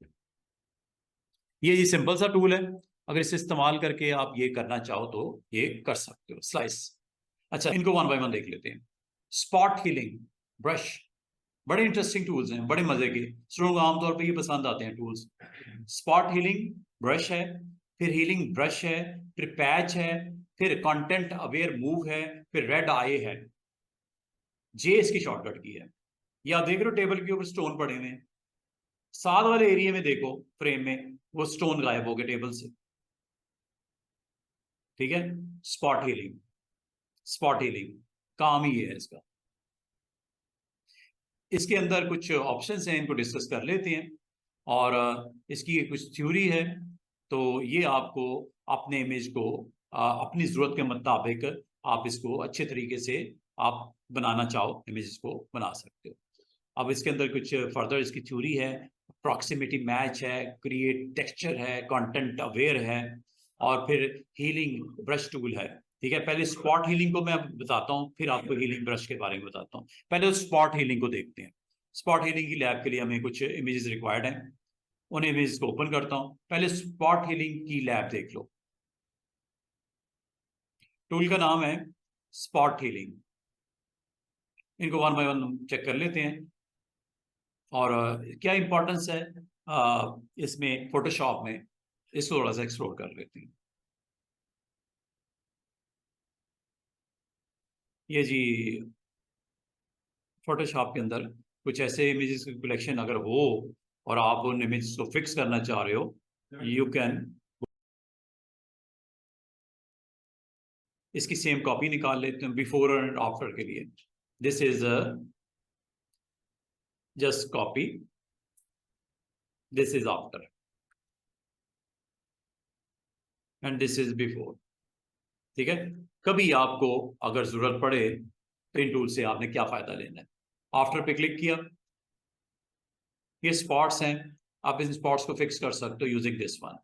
ये सिंपल सा टूल है, अगर इसे इस्तेमाल करके आप ये करना चाहो तो ये कर सकते हो स्लाइस। अच्छा, इनको वन बाय वन देख लेते हैं। स्पॉट हीलिंग ब्रश, बड़े इंटरेस्टिंग टूल्स हैं, बड़े मजे के, स्टूडेंट को आमतौर पे ये पसंद आते हैं टूल्स। स्पॉट हीलिंग ब्रश है, फिर हीलिंग ब्रश है, फिर पैच है, फिर कंटेंट अवेयर मूव है, फिर रेड आई है। जे इसकी शॉर्टकट की है। ये आप देख रहे हो टेबल के ऊपर स्टोन पड़े हुए हैं, साथ वाले एरिया में देखो फ्रेम में वो स्टोन गायब हो गए टेबल से। ठीक है, स्पॉट हीलिंग, स्पॉट हीलिंग काम ही है इसका। इसके अंदर कुछ ऑप्शंस हैं, इनको डिस्कस कर लेते हैं। और इसकी कुछ थ्योरी है, तो ये आपको अपने इमेज को अपनी ज़रूरत के मुताबिक आप इसको अच्छे तरीके से आप बनाना चाहो इमेज को बना सकते हो। अब इसके अंदर कुछ फर्दर इसकी थ्योरी है, प्रॉक्सिमिटी मैच है, क्रिएट टेक्सचर है, कंटेंट अवेयर है, और फिर हीलिंग ब्रश टूल है। ठीक है, पहले स्पॉट हीलिंग को मैं बताता हूँ, फिर आपको हीलिंग ब्रश के बारे में बताता हूँ। पहले स्पॉट हीलिंग को देखते हैं। स्पॉट हीलिंग की लैब के लिए हमें कुछ इमेजेस रिक्वायर्ड हैं, उन इमेजेस को ओपन करता हूँ। पहले स्पॉट हीलिंग की लैब देख लो। टूल का नाम है स्पॉट हीलिंग। इनको वन बाय वन चेक कर लेते हैं। और क्या इंपॉर्टेंस है इसमें फोटोशॉप में, इसको थोड़ा सा एक्सप्लोर कर लेते हैं। ये जी फोटोशॉप के अंदर कुछ ऐसे इमेजेस की कलेक्शन अगर हो और आप उन इमेजेस को फिक्स करना चाह रहे हो, यू कैन इसकी सेम कॉपी निकाल लेते हैं बिफोर एंड आफ्टर के लिए। This is just copy, this is after and this is before. ठीक है, कभी आपको अगर जरूरत पड़े तो इन टूल से आपने क्या फायदा लेना है। आफ्टर पे क्लिक किया, ये स्पॉट्स हैं, आप इन स्पॉट्स को फिक्स कर सकते हो using this one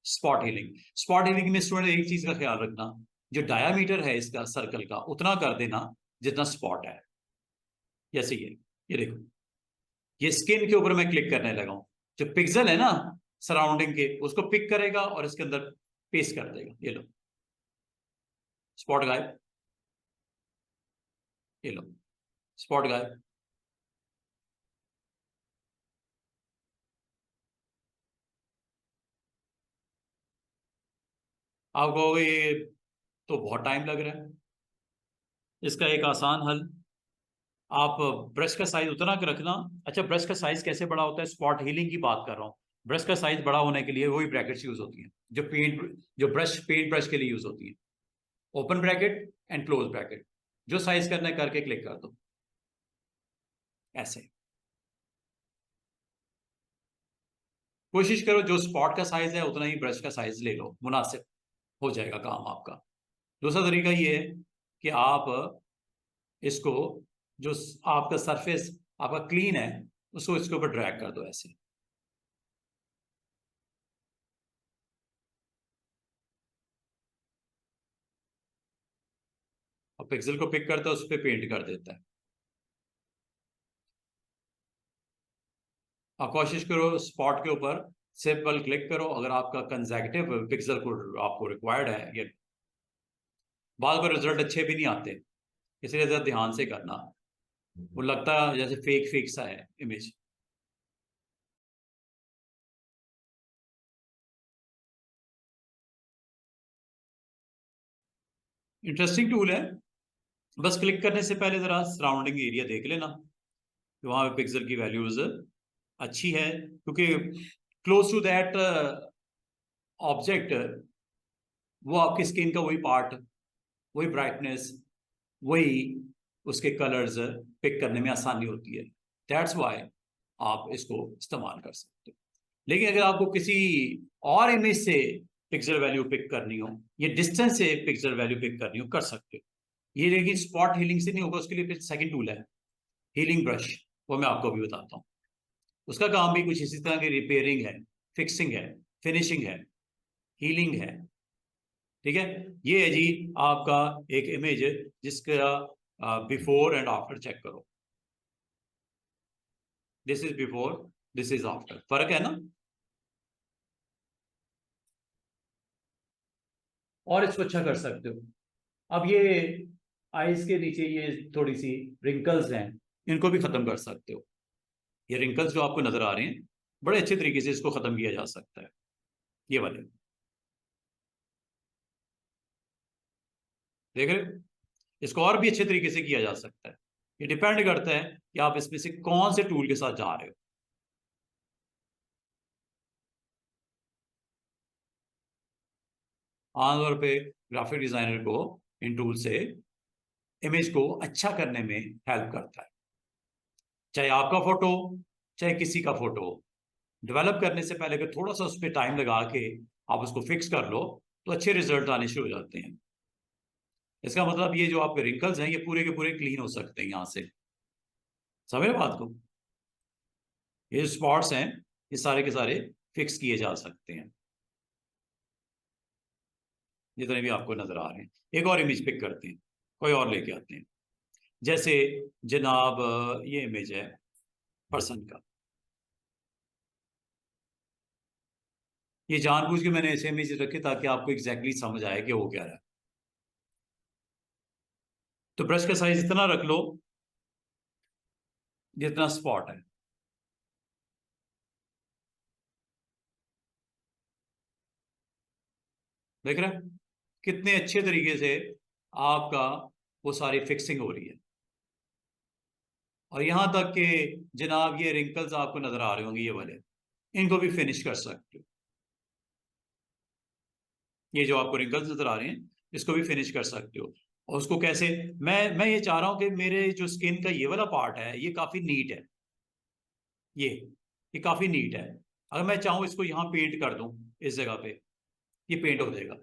spot healing. Spot healing में स्टूडेंट एक चीज का ख्याल रखना, जो डायामीटर है इसका सर्कल का उतना कर देना जितना स्पॉट है। जैसे ये देखो, ये स्किन के ऊपर मैं क्लिक करने लगा हूं, जो पिक्सल है ना सराउंडिंग के उसको पिक करेगा और इसके अंदर पेस्ट कर देगा। ये लो स्पॉट गायब, ये लो स्पॉट गायब। आप कहोगे ये तो बहुत टाइम लग रहा है। इसका एक आसान हल, आप ब्रश का साइज उतना कर रखना। अच्छा, ब्रश का साइज कैसे बड़ा होता है, स्पॉट हीलिंग की बात कर रहा हूँ। ब्रश का साइज बड़ा होने के लिए वही ब्रैकेट्स यूज होती हैं जो ब्रश पेंट ब्रश के लिए यूज होती है। Open bracket and close bracket, जो साइज करना है करके क्लिक कर दो ऐसे। कोशिश करो जो स्पॉट का साइज है उतना ही ब्रश का साइज ले लो, मुनासिब हो जाएगा काम आपका। दूसरा तरीका ये है कि आप इसको जो आपका सरफेस आपका क्लीन है उसको इसके ऊपर ड्रैग कर दो ऐसे। और पिक्सल को पिक करता है, उस पर पेंट कर देता है। आप कोशिश करो स्पॉट के ऊपर सिंपल क्लिक करो, अगर आपका कंसेक्यूटिव पिक्सल को आपको रिक्वायर्ड है। ये बाद में रिजल्ट अच्छे भी नहीं आते, इसलिए जरा ध्यान से करना, वो लगता है जैसे फेक फेक सा है इमेज। इंटरेस्टिंग टूल है, बस क्लिक करने से पहले जरा सराउंडिंग एरिया देख लेना कि वहां पे पिक्सल की वैल्यूज अच्छी है, क्योंकि क्लोज टू दैट ऑब्जेक्ट वो आपकी स्किन का वही पार्ट, वही ब्राइटनेस, वही उसके कलर्स पिक करने में आसानी होती है। दैट्स वाई आप इसको इस्तेमाल कर सकते हो। लेकिन अगर आपको किसी और इमेज से पिक्सल वैल्यू पिक करनी हो, ये डिस्टेंस से पिक्सल वैल्यू पिक करनी हो, कर सकते हो। ये लेकिन स्पॉट हीलिंग से नहीं होगा, उसके लिए फिर सेकंड टूल है हीलिंग ब्रश, वो मैं आपको अभी बताता हूँ। उसका काम भी कुछ इसी तरह की रिपेयरिंग है, फिक्सिंग है, फिनिशिंग है, हीलिंग है। ठीक है, ये है जी आपका एक इमेज जिसका बिफोर एंड आफ्टर चेक करो। This is before, this is after, फर्क है ना। और इसको अच्छा कर सकते हो। अब ये आईज के नीचे ये थोड़ी सी रिंकल्स हैं, इनको भी खत्म कर सकते हो। ये रिंकल्स जो आपको नजर आ रहे हैं, बड़े अच्छे तरीके से इसको खत्म किया जा सकता है, ये वाले देख रहे हो। इसको और भी अच्छे तरीके से किया जा सकता है, ये डिपेंड करता है कि आप इसमें से कौन से टूल के साथ जा रहे हो। आमतौर पे ग्राफिक डिजाइनर को इन टूल से इमेज को अच्छा करने में हेल्प करता है, चाहे आपका फोटो चाहे किसी का फोटो। डेवलप करने से पहले अगर थोड़ा सा उस पर टाइम लगा के आप उसको फिक्स कर लो तो अच्छे रिजल्ट आने शुरू हो जाते हैं। इसका मतलब ये जो आपके रिंकल्स हैं ये पूरे के पूरे क्लीन हो सकते हैं, यहां से समझ रहे बात को। ये स्पॉट्स हैं ये सारे के सारे फिक्स किए जा सकते हैं, जितने भी आपको नजर आ रहे हैं। एक और इमेज पिक करते हैं, कोई और लेके आते हैं। जैसे जनाब ये इमेज है पर्सन का, ये जानबूझ के मैंने ऐसे इमेज रखे ताकि आपको एग्जैक्टली समझ आए कि वो क्या है। तो ब्रश का साइज इतना रख लो जितना स्पॉट है, देख रहे हैं कितने अच्छे तरीके से आपका वो सारी फिक्सिंग हो रही है। और यहां तक कि जनाब ये रिंकल्स आपको नजर आ रहे होंगे ये वाले, इनको भी फिनिश कर सकते हो। ये जो आपको रिंकल्स नजर आ रहे हैं इसको भी फिनिश कर सकते हो। और उसको कैसे, मैं ये चाह रहा हूं कि मेरे जो स्किन का ये वाला पार्ट है ये काफी नीट है, ये ये काफी नीट है। अगर मैं चाहूं इसको यहां पेंट कर दूं इस जगह पे, ये पेंट हो जाएगा।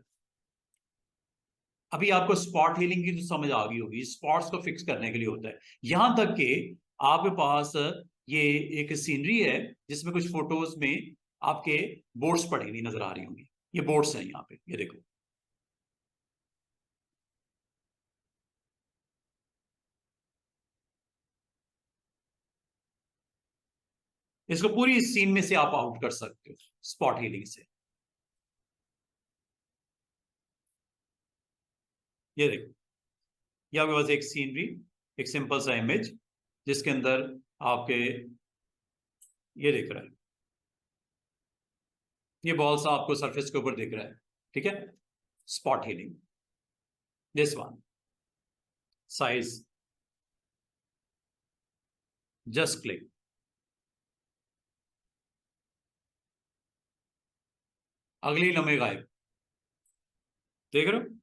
अभी आपको स्पॉट हीलिंग की तो समझ आ गई होगी, स्पॉट्स को फिक्स करने के लिए होता है। यहां तक कि आपके पास ये एक सीनरी है जिसमें कुछ फोटोज में आपके बोर्ड्स पड़ी हुई नजर आ रही होंगी, ये बोर्ड्स हैं यहाँ पे, ये देखो। इसको पूरी सीन में से आप आउट कर सकते हो स्पॉट हीलिंग से। ये देखो, ये आपके पास एक सीनरी, एक सिंपल सा इमेज जिसके अंदर आपके ये दिख रहा है, ये बॉल सा आपको सरफेस के ऊपर दिख रहा है, ठीक है। Spot healing, this one size, just click, अगली लम्हे गायब, देख रहे हो।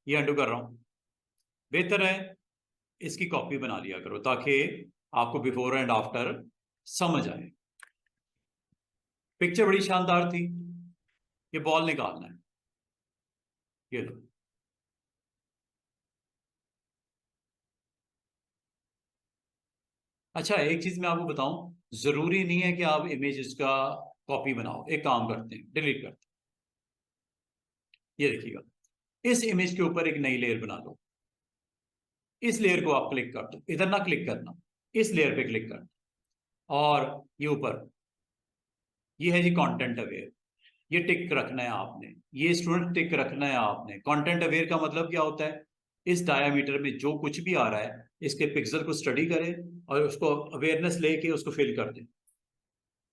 ये अंडू कर रहा हूं, बेहतर है इसकी कॉपी बना लिया करो ताकि आपको बिफोर एंड आफ्टर समझ आए। पिक्चर बड़ी शानदार थी, ये बॉल निकालना है, ये लो। अच्छा एक चीज मैं आपको बताऊं, जरूरी नहीं है कि आप इमेज का कॉपी बनाओ। एक काम करते हैं, डिलीट करते हैं, ये देखिएगा, इस इमेज के ऊपर एक नई लेयर बना लो। इस लेयर को आप क्लिक कर दो, इधर ना क्लिक करना, इस लेयर पे क्लिक करना। और ये ऊपर ये है जी कंटेंट अवेयर, ये टिक रखना है आपने, ये स्टूडेंट टिक रखना है आपने। कंटेंट अवेयर का मतलब क्या होता है, इस डायमीटर में जो कुछ भी आ रहा है इसके पिक्सल को स्टडी करे और उसको अवेयरनेस लेके उसको फिल कर दे,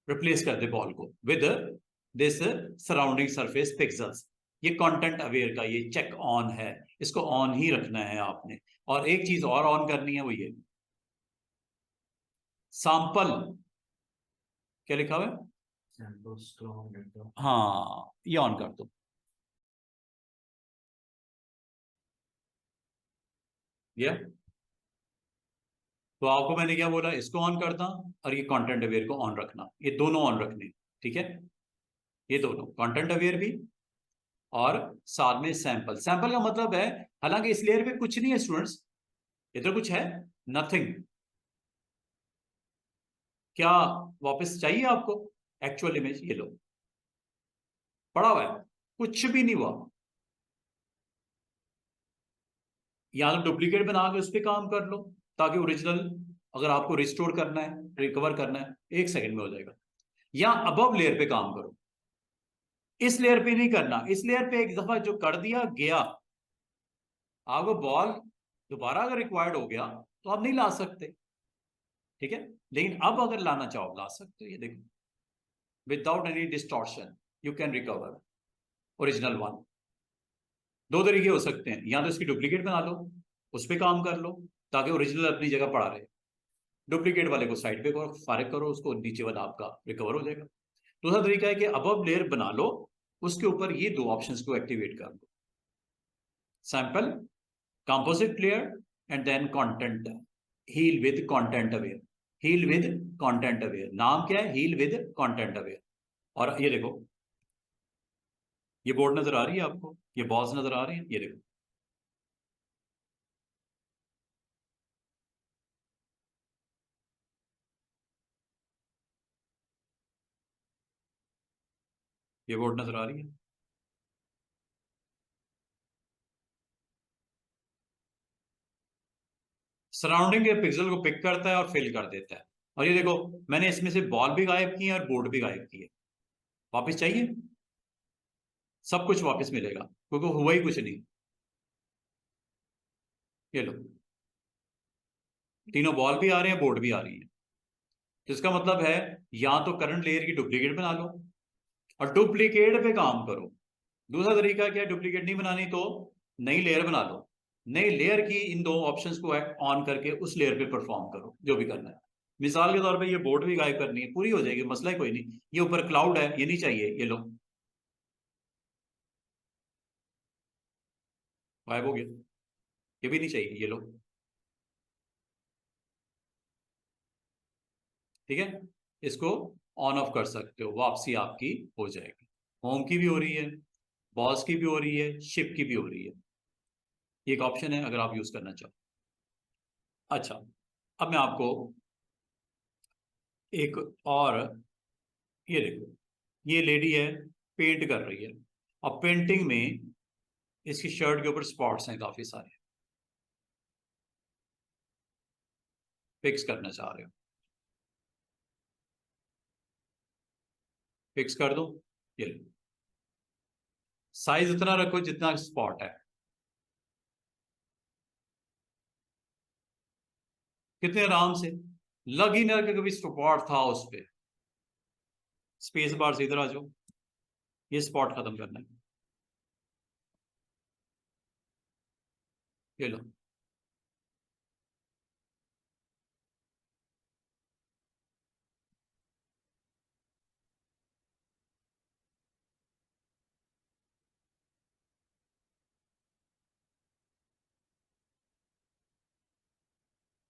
रिप्लेस कर दे बॉल को with this surrounding surface pixels. ये कंटेंट अवेयर का ये चेक ऑन है, इसको ऑन ही रखना है आपने। और एक चीज और ऑन करनी है, वो ये सैंपल, क्या लिखा हुआ है, Sample strong and the हाँ ये ऑन कर दो। ये तो आपको मैंने क्या बोला, इसको ऑन करना और ये कंटेंट अवेयर को ऑन रखना, ये दोनों ऑन रखने, ठीक है। ये दोनों कंटेंट अवेयर भी और साथ में सैंपल। सैंपल का मतलब है, हालांकि इस लेयर पे कुछ नहीं है स्टूडेंट्स, इधर कुछ है, नथिंग। क्या वापस चाहिए आपको एक्चुअल इमेज, ये लो, पड़ा हुआ है, कुछ भी नहीं हुआ। या तो डुप्लीकेट बना के उस पर काम कर लो, ताकि ओरिजिनल अगर आपको रिस्टोर करना है, रिकवर करना है, 1 सेकंड में हो जाएगा। या अबव लेयर पे काम करो, इस लेयर पे नहीं करना। इस लेयर पे एक दफा जो कर दिया गया, आपको बॉल दोबारा अगर रिक्वायर्ड हो गया तो आप नहीं ला सकते, ठीक है। लेकिन अब अगर लाना चाहो ला सकते हो। ये देखो, without any distortion you can recover original one. 2 तरीके हो सकते हैं, या तो इसकी डुप्लीकेट बना लो, उस पर काम कर लो ताकि ओरिजिनल अपनी जगह पड़ा रहे, डुप्लीकेट वाले को साइड पे करो, फारिग करो उसको, नीचे वाला आपका रिकवर हो जाएगा। दूसरा तरीका है कि अबव लेयर बना लो, उसके ऊपर ये 2 ऑप्शंस को एक्टिवेट कर दो, sample, composite layer, and then content, heal with content aware. Heal with content aware नाम क्या है, हील विद कंटेंट अवेयर। और ये देखो, ये बोर्ड नजर आ रही है आपको, ये बॉल्स नजर आ रही है, ये देखो, ये बोर्ड नजर आ रही है। सराउंडिंग के पिक्सल को पिक करता है और फिल कर देता है। और ये देखो, मैंने इसमें से बॉल भी गायब की है और बोर्ड भी गायब की है। वापस चाहिए, सब कुछ वापस मिलेगा क्योंकि हुआ ही कुछ नहीं। ये लो, तीनों बॉल भी आ रहे हैं, बोर्ड भी आ रही है। तो इसका मतलब है या तो करंट लेयर की डुप्लीकेट बना लो और डुप्लीकेट पे काम करो। दूसरा तरीका क्या है, डुप्लीकेट नहीं बनानी तो नई लेयर बना लो, नई लेयर की इन 2 ऑप्शंस को ऑन करके उस लेयर पे परफॉर्म करो जो भी करना है। मिसाल के तौर पे ये बोर्ड भी गायब करनी है, पूरी हो जाएगी, मसला ही कोई नहीं। ये ऊपर क्लाउड है, ये नहीं चाहिए, ये लो, गायब हो गया। ये भी नहीं चाहिए, ये लो, ठीक है। इसको ऑन ऑफ कर सकते हो, वापसी आपकी हो जाएगी। होम की भी हो रही है, बॉस की भी हो रही है, शिप की भी हो रही है। एक ऑप्शन है अगर आप यूज करना चाहो। अच्छा, अब मैं आपको एक और, ये देखो, ये लेडी है, पेंट कर रही है। अब पेंटिंग में इसकी शर्ट के ऊपर स्पॉट्स हैं काफी सारे, फिक्स करना चाह रहे हो, फिक्स कर दो। ये लो, साइज उतना रखो जितना स्पॉट है। कितने आराम से, लग ही ना कि कभी स्पॉट था उस पे। स्पेस बार से इधर आ जाओ, ये स्पॉट खत्म करना है। ये लो,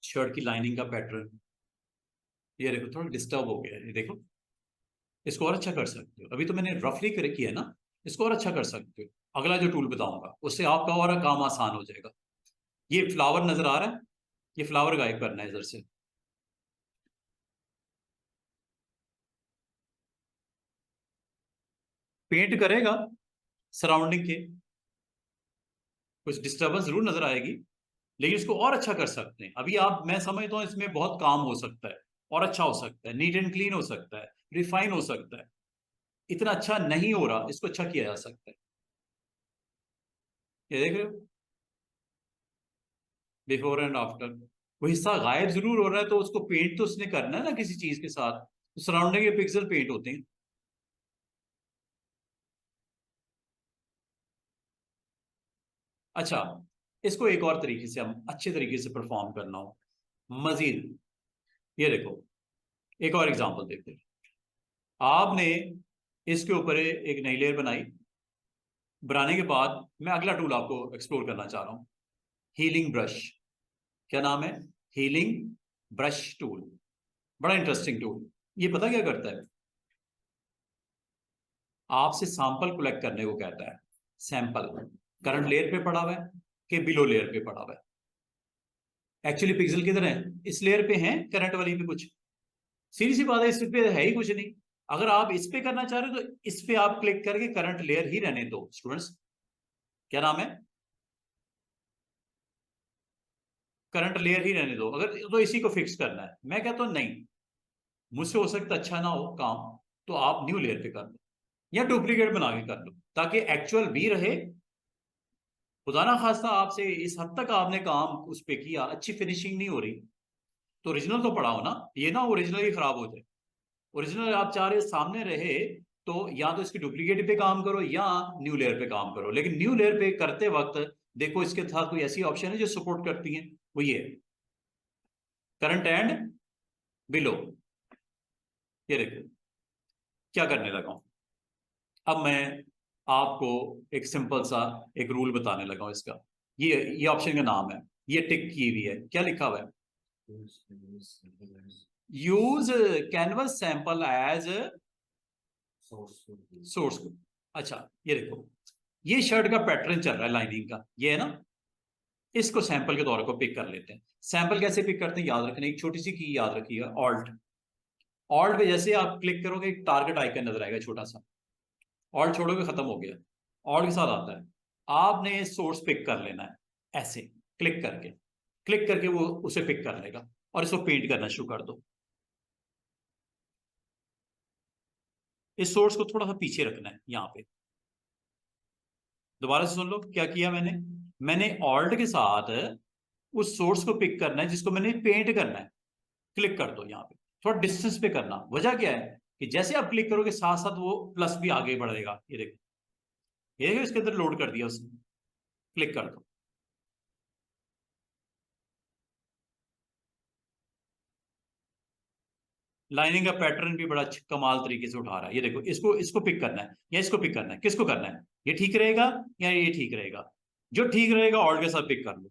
शर्ट की लाइनिंग का पैटर्न, ये देखो थोड़ा डिस्टर्ब हो गया है, ये देखो। इसको और अच्छा कर सकते हो, अभी तो मैंने रफली कर किया है ना, इसको और अच्छा कर सकते हो। अगला जो टूल बताऊंगा उससे आपका और काम आसान हो जाएगा। ये फ्लावर नजर आ रहा है, ये फ्लावर गायब करना है इधर से। पेंट करेगा सराउंडिंग के, कुछ डिस्टर्बेंस जरूर नजर आएगी, लेकिन इसको और अच्छा कर सकते हैं। अभी आप, मैं समझता हूँ इसमें बहुत काम हो सकता है, और अच्छा हो सकता है, नीट एंड क्लीन हो सकता है, रिफाइन हो सकता है। इतना अच्छा नहीं हो रहा, इसको अच्छा किया जा सकता है। ये देख रहे हो, बिफोर एंड आफ्टर। वो हिस्सा गायब जरूर हो रहा है, तो उसको पेंट तो उसने करना है ना किसी चीज के साथ, तो सराउंडिंग के पिक्सल पेंट होते हैं। अच्छा, इसको एक और तरीके से हम अच्छे तरीके से परफॉर्म करना हो मजीद, ये देखो, एक और एग्जांपल देखते हैं। आपने इसके ऊपर एक नई लेयर बनाई, बनाने के बाद मैं अगला टूल आपको एक्सप्लोर करना चाह रहा हूं, हीलिंग ब्रश। क्या नाम है, हीलिंग ब्रश टूल। बड़ा इंटरेस्टिंग टूल। ये पता क्या करता है, आपसे सैंपल कलेक्ट करने को कहता है। सैंपल करंट लेयर पे पड़ा हुआ है कि बिलो लेयर पे पड़ा हुआ है। एक्चुअली पिक्सल किधर है, इस लेयर पे है, करंट वाली पे कुछ। सीधी सी बात है, इस पे है ही कुछ नहीं। अगर आप इस पे करना चाह रहे हो तो इस पे आप क्लिक करके करंट लेयर ही रहने दो स्टूडेंट्स। क्या नाम है, करंट लेयर ही रहने दो, अगर तो इसी को फिक्स करना है। मैं कहता हूँ नहीं, मुझसे हो सकता अच्छा ना हो काम, तो आप न्यू लेयर पे कर लो या डुप्लीकेट बना के कर लो, ताकि एक्चुअल भी रहे। खुदा ना खास्ता आपसे इस हद तक आपने काम उस पे किया, अच्छी फिनिशिंग नहीं हो रही, तो ओरिजिनल तो पढ़ाओ ना, ये ना ओरिजिनल ही खराब हो जाए। ओरिजिनल आप चाह रहे सामने रहे, तो या तो इसकी डुप्लीकेट पे काम करो या न्यू लेयर पे काम करो। लेकिन न्यू लेयर पे करते वक्त देखो इसके साथ कोई ऐसी ऑप्शन है जो सपोर्ट करती है, वो ये करंट एंड बिलो। ये देखो क्या करने लगा हूं, अब मैं आपको एक सिंपल सा एक रूल बताने लगा हूं इसका। ये ऑप्शन का नाम है, ये टिक की हुई है, क्या लिखा हुआ है, use canvas sample as source को। अच्छा ये देखो, ये शर्ट का पैटर्न चल रहा है लाइनिंग का, ये है ना, इसको सैंपल के तौर पर पिक कर लेते हैं। सैंपल कैसे पिक करते हैं, याद रखना, एक छोटी सी की याद रखिएगा, ऑल्ट। ऑल्ट पे जैसे आप क्लिक करोगे एक टारगेट आइकन नजर आएगा छोटा सा, ऑल्ट छोड़ोगे खत्म हो गया, ऑल्ट के साथ आता है। आपने सोर्स पिक कर लेना है ऐसे क्लिक करके, क्लिक करके वो उसे पिक कर लेगा और इसको पेंट करना शुरू कर दो। इस सोर्स को थोड़ा सा पीछे रखना है यहाँ पे। दोबारा से सुन लो क्या किया मैंने, मैंने ऑल्ट के साथ उस सोर्स को पिक करना है जिसको मैंने पेंट करना है, क्लिक कर दो यहाँ पे, थोड़ा डिस्टेंस पे करना। वजह क्या है कि जैसे आप क्लिक करोगे साथ साथ वो प्लस भी आगे बढ़ेगा। ये देखो, ये देखो इसके अंदर लोड कर दिया उसने, क्लिक कर दो। लाइनिंग का पैटर्न भी बड़ा कमाल तरीके से उठा रहा है। ये देखो, इसको इसको पिक करना है या इसको पिक करना है, किसको करना है, ये ठीक रहेगा या ये ठीक रहेगा, जो ठीक रहेगा ऑल्ट के साथ पिक कर लो।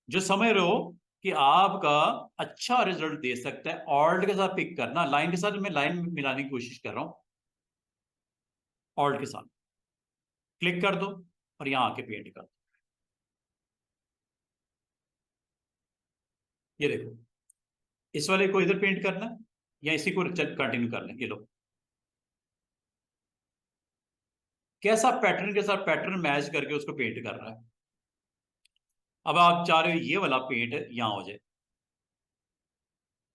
जो समझ रहे हो कि आपका अच्छा रिजल्ट दे सकता है, ऑल्ट के साथ पिक करना, लाइन के साथ मैं लाइन मिलाने की कोशिश कर रहा हूं, ऑल्ट के साथ क्लिक कर दो और यहां आके पेंट कर दो। ये देखो, इस वाले को इधर पेंट करना है या इसी को कंटिन्यू कर लें। ये लो, कैसा पैटर्न के साथ पैटर्न मैच करके उसको पेंट कर रहा है। अब आप चाह रहे हो ये वाला पेंट यहां हो जाए,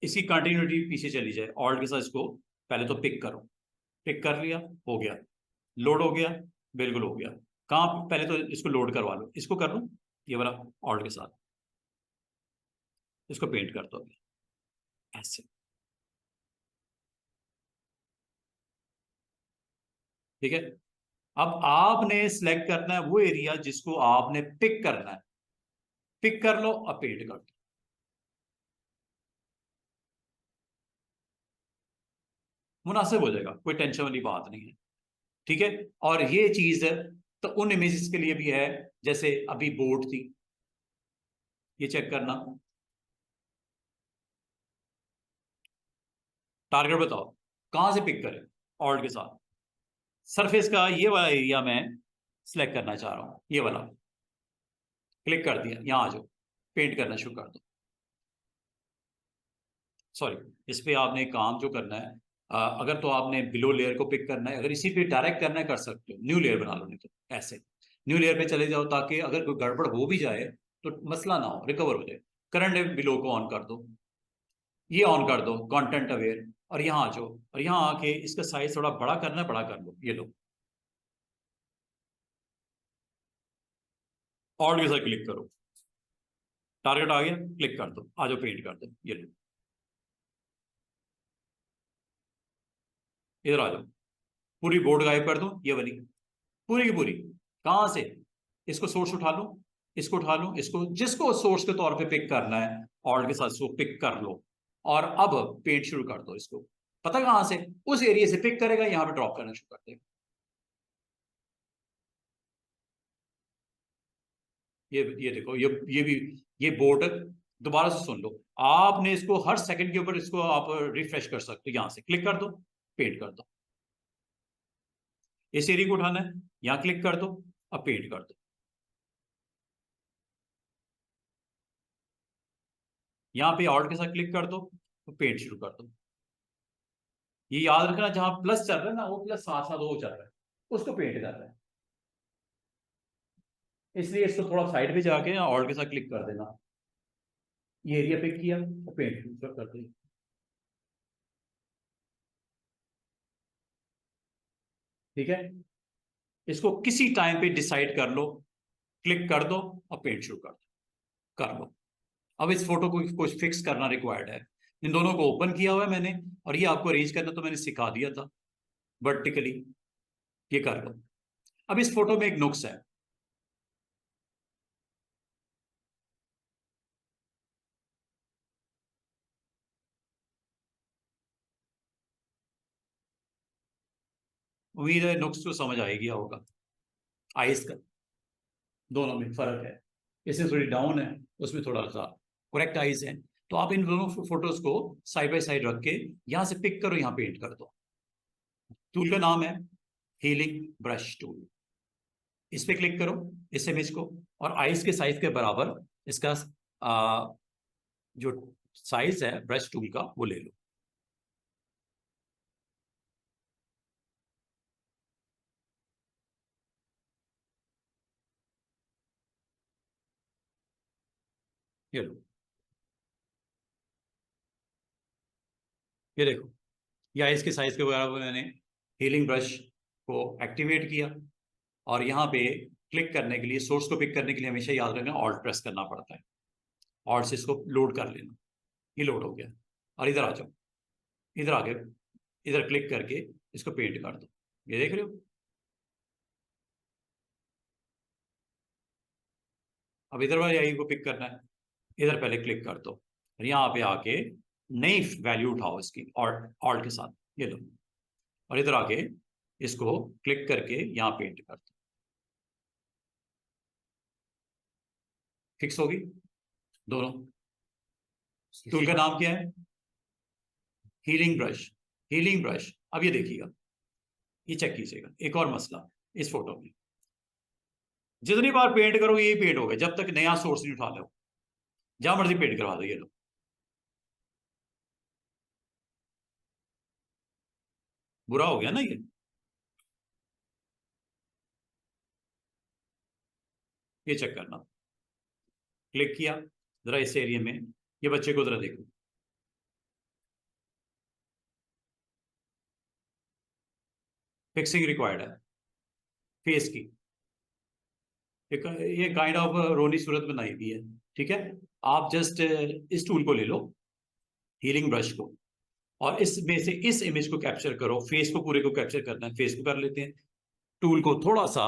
इसकी कंटिन्यूटी पीछे चली जाए, ऑल्ट के साथ इसको पहले तो पिक करो, पिक कर लिया, हो गया, लोड हो गया, बिल्कुल हो गया। कहाँ, पहले तो इसको लोड करवा लो, इसको कर लो ये वाला ऑल्ट के साथ, इसको पेंट कर दो अभी ऐसे। ठीक है, अब आपने सिलेक्ट करना है वो एरिया जिसको आपने पिक करना है, पिक कर लो और पेंट कर दो। मुनासिब हो जाएगा, कोई टेंशन वाली बात नहीं है। ठीक है, और ये चीज तो उन इमेजेस के लिए भी है, जैसे अभी बोट थी, ये चेक करना, टारगेट बताओ कहां से पिक करें, ऑल्ट के साथ सरफेस का ये वाला एरिया मैं सिलेक्ट करना चाह रहा हूं, ये वाला क्लिक कर दिया, यहां आ जाओ, पेंट करना शुरू कर दो। सॉरी, इस पे आपने काम जो करना है, अगर तो आपने बिलो लेयर को पिक करना है, अगर इसी पे डायरेक्ट करना है कर सकते हो, न्यू लेयर बना लो, नहीं तो ऐसे न्यू लेयर पे चले जाओ, ताकि अगर कोई गड़बड़ हो भी जाए तो मसला ना हो, रिकवर हो जाए। करंट बिलो को ऑन कर दो, ये ऑन कर दो, कंटेंट अवेयर, और यहाँ आ जाओ, और यहाँ आके इसका साइज थोड़ा बड़ा करना है, बड़ा कर लो, ये लो, ऑल्ट के साथ क्लिक करो, टारगेट आ गया, क्लिक कर दो, आ जाओ पेंट कर दो, ये लो, इधर आ जाओ, पूरी बोर्ड गायब कर दो, ये वाली पूरी की पूरी। कहां से, इसको सोर्स उठा लो, इसको उठा लो, इसको जिसको सोर्स के तौर पे पिक करना है, ऑल्ट के साथ इसको पिक कर लो, और अब पेंट शुरू कर दो इसको। पता कहां से, उस एरिया से पिक करेगा, यहां पे ड्रॉप करना शुरू कर देगा। ये देखो, ये भी, ये बोर्ड, दोबारा से सुन लो, आपने इसको हर सेकंड के ऊपर इसको आप रिफ्रेश कर सकते हो, यहां से क्लिक कर दो, पेंट कर दो। इस एरिया को उठाना है, यहां क्लिक कर दो, अब पेंट कर दो। यहां पे ऑल्ट के साथ क्लिक कर दो तो पेंट शुरू कर दो। ये याद रखना, जहां प्लस चल रहा है ना, वो प्लस साथ साथ वो चल रहा है, उसको पेंट कर रहा है, इसलिए इसको थोड़ा साइड पे जाके ऑल्ट के साथ क्लिक कर देना। ये एरिया पिक किया और पेंट कर दी। ठीक है, इसको किसी टाइम पे डिसाइड कर लो, क्लिक कर दो और पेंट शुरू कर लो। अब इस फोटो को कुछ फिक्स करना रिक्वायर्ड है। इन दोनों को ओपन किया हुआ है मैंने, और ये आपको अरेंज करना तो मैंने सिखा दिया था वर्टिकली, ये कर लो। अब इस फोटो में एक नुक्स है, उम्मीद है नुक्स को समझ आ गया होगा। आइस का दोनों में फर्क है, इसमें थोड़ी डाउन है, उसमें थोड़ा सा करेक्ट आइज है। तो आप इन दोनों फोटोज को साइड बाय साइड रख के यहां से पिक करो, यहां पेंट कर दो। टूल का नाम है हीलिंग ब्रश टूल। इस पे क्लिक करो इस इमेज को, और आइस के साइज के बराबर इसका जो साइज है ब्रश टूल का वो ले लो। ये लो, ये देखो, ये आइस के साइज के बराबर मैंने हीलिंग ब्रश को एक्टिवेट किया। और यहाँ पे क्लिक करने के लिए, सोर्स को पिक करने के लिए हमेशा याद रखना ऑल्ट प्रेस करना पड़ता है। ऑल्ट से इसको लोड कर लेना, ये लोड हो गया। और इधर आ जाओ, इधर आके इधर क्लिक करके इसको पेंट कर दो। ये देख रहे हो, अब इधर वाली आई को पिक करना है, इधर पहले क्लिक कर दो और यहाँ पे आके नई वैल्यू उठाओ इसकी ऑल्ट के साथ, ये लो। और इधर आके इसको क्लिक करके यहाँ पेंट कर दो, फिक्स होगी दोनों। टूल का नाम क्या है? Healing brush. Healing brush. अब ये देखिएगा, ये चेक कीजिएगा, एक और मसला इस फोटो में, जितनी बार पेंट करो यही पेंट होगा जब तक नया सोर्स नहीं उठा लो। जहां मर्जी पेंट करवा दो, ये लो, बुरा हो गया ना ये चेक करना। क्लिक किया जरा इस एरिया में, ये बच्चे को जरा देखो, फिक्सिंग रिक्वायर्ड है फेस की। ये काइंड ऑफ रोनी सूरत बनाई हुई है। ठीक है, आप जस्ट इस टूल को ले लो, हीलिंग ब्रश को, और इसमें से इस इमेज को कैप्चर करो। फेस को पूरे को कैप्चर करना है, फेस को कर लेते हैं। टूल को थोड़ा सा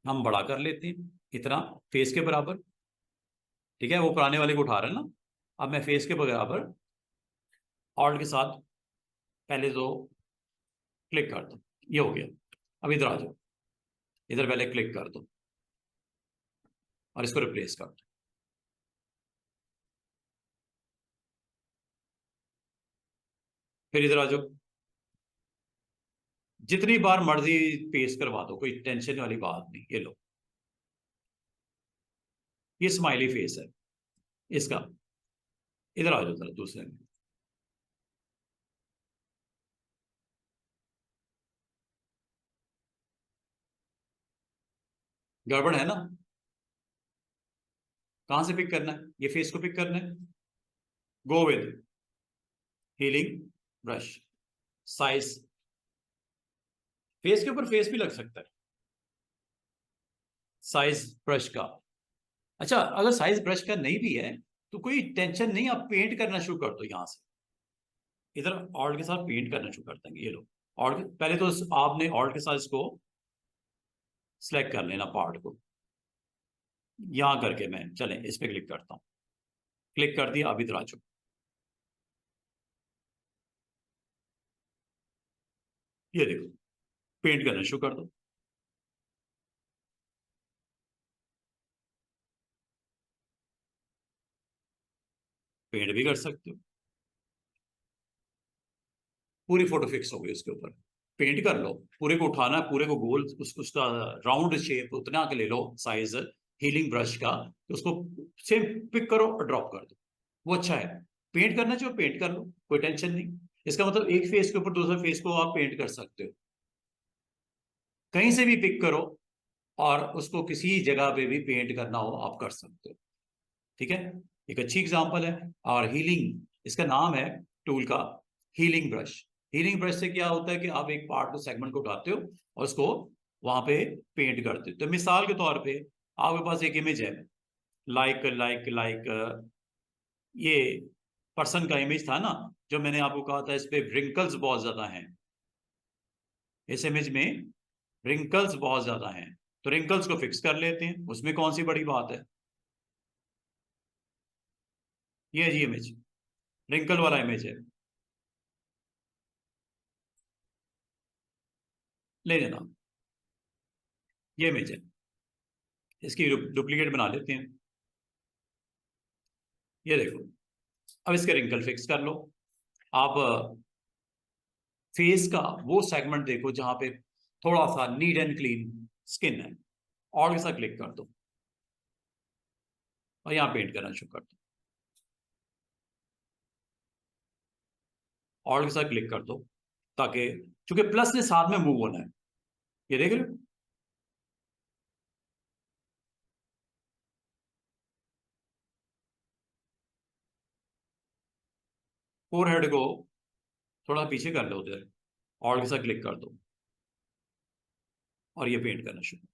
हम बड़ा कर लेते हैं, इतना फेस के बराबर। ठीक है, वो पुराने वाले को उठा रहे हैं ना, अब मैं फेस के बराबर ऑल्ट के साथ पहले तो क्लिक कर दो, ये हो गया। अब इधर आ जाओ, इधर पहले क्लिक कर दो और इसको रिप्लेस कर दो। फिर इधर आ जाओ, जितनी बार मर्जी पेस्ट करवा दो, कोई टेंशन वाली बात नहीं। ये लो, ये स्माइली फेस है इसका। इधर आ जाओ जरा दूसरे में, गड़बड़ है ना? कहां से पिक करना है? ये फेस को पिक करना है। Go with healing brush size, face के ऊपर फेस भी लग सकता है, साइज ब्रश का। अच्छा, अगर साइज ब्रश का नहीं भी है तो कोई टेंशन नहीं, आप पेंट करना शुरू कर दो यहां से। इधर ऑल्ट के साथ पेंट करना शुरू कर देंगे। ये लो, ऑल्ट पहले तो आपने ऑल्ट के साथ इसको सिलेक्ट कर लेना पार्ट को, यहां करके मैं चले इस पे क्लिक करता हूं। क्लिक कर दिया, अभी इधर आ जाओ, ये देखो पेंट करना शुरू कर दो। पेंट भी कर सकते हो, पूरी फोटो फिक्स हो गई उसके ऊपर। पेंट कर लो, पूरे को उठाना, पूरे को गोल उसका राउंड शेप उतना के ले लो साइज हीलिंग ब्रश का, तो उसको सेम पिक करो और ड्रॉप कर दो। वो अच्छा है। पेंट करना चाहिए पेंट कर लो, कोई टेंशन नहीं। इसका मतलब एक फेस के ऊपर दूसरा फेस को आप पेंट कर सकते हो, कहीं से भी पिक करो और उसको किसी जगह पे भी पेंट करना हो आप कर सकते हो। ठीक है, एक अच्छी एग्जांपल है। और हीलिंग, इसका नाम है टूल का हीलिंग ब्रश। हीलिंग ब्रश से क्या होता है कि आप एक पार्ट को, सेगमेंट को उठाते हो और उसको वहां पे पेंट करते हो। तो मिसाल के तौर पे आपके पास एक इमेज है, लाइक लाइक लाइक ये पर्सन का इमेज था ना, जो मैंने आपको कहा था इस पे रिंकल्स बहुत ज्यादा हैं। इस इमेज में रिंकल्स बहुत ज्यादा हैं, तो रिंकल्स को फिक्स कर लेते हैं, उसमें कौन सी बड़ी बात है। ये है जी इमेज, रिंकल वाला इमेज है, ले लेना। ये इमेज है, इसकी डुप्लीकेट बना लेते हैं। ये देखो, अब इसके रिंकल फिक्स कर लो। आप फेस का वो सेगमेंट देखो जहां पे थोड़ा सा नीट एंड क्लीन स्किन है, और के साथ क्लिक कर दो और यहाँ पेंट करना शुरू कर दो। और के साथ क्लिक कर दो, ताकि, चूंकि प्लस ने साथ में मूव होना है, ये देख रहे हो। फोरहेड को थोड़ा पीछे कर लो उधर, और के साथ क्लिक कर दो और ये पेंट करना शुरू।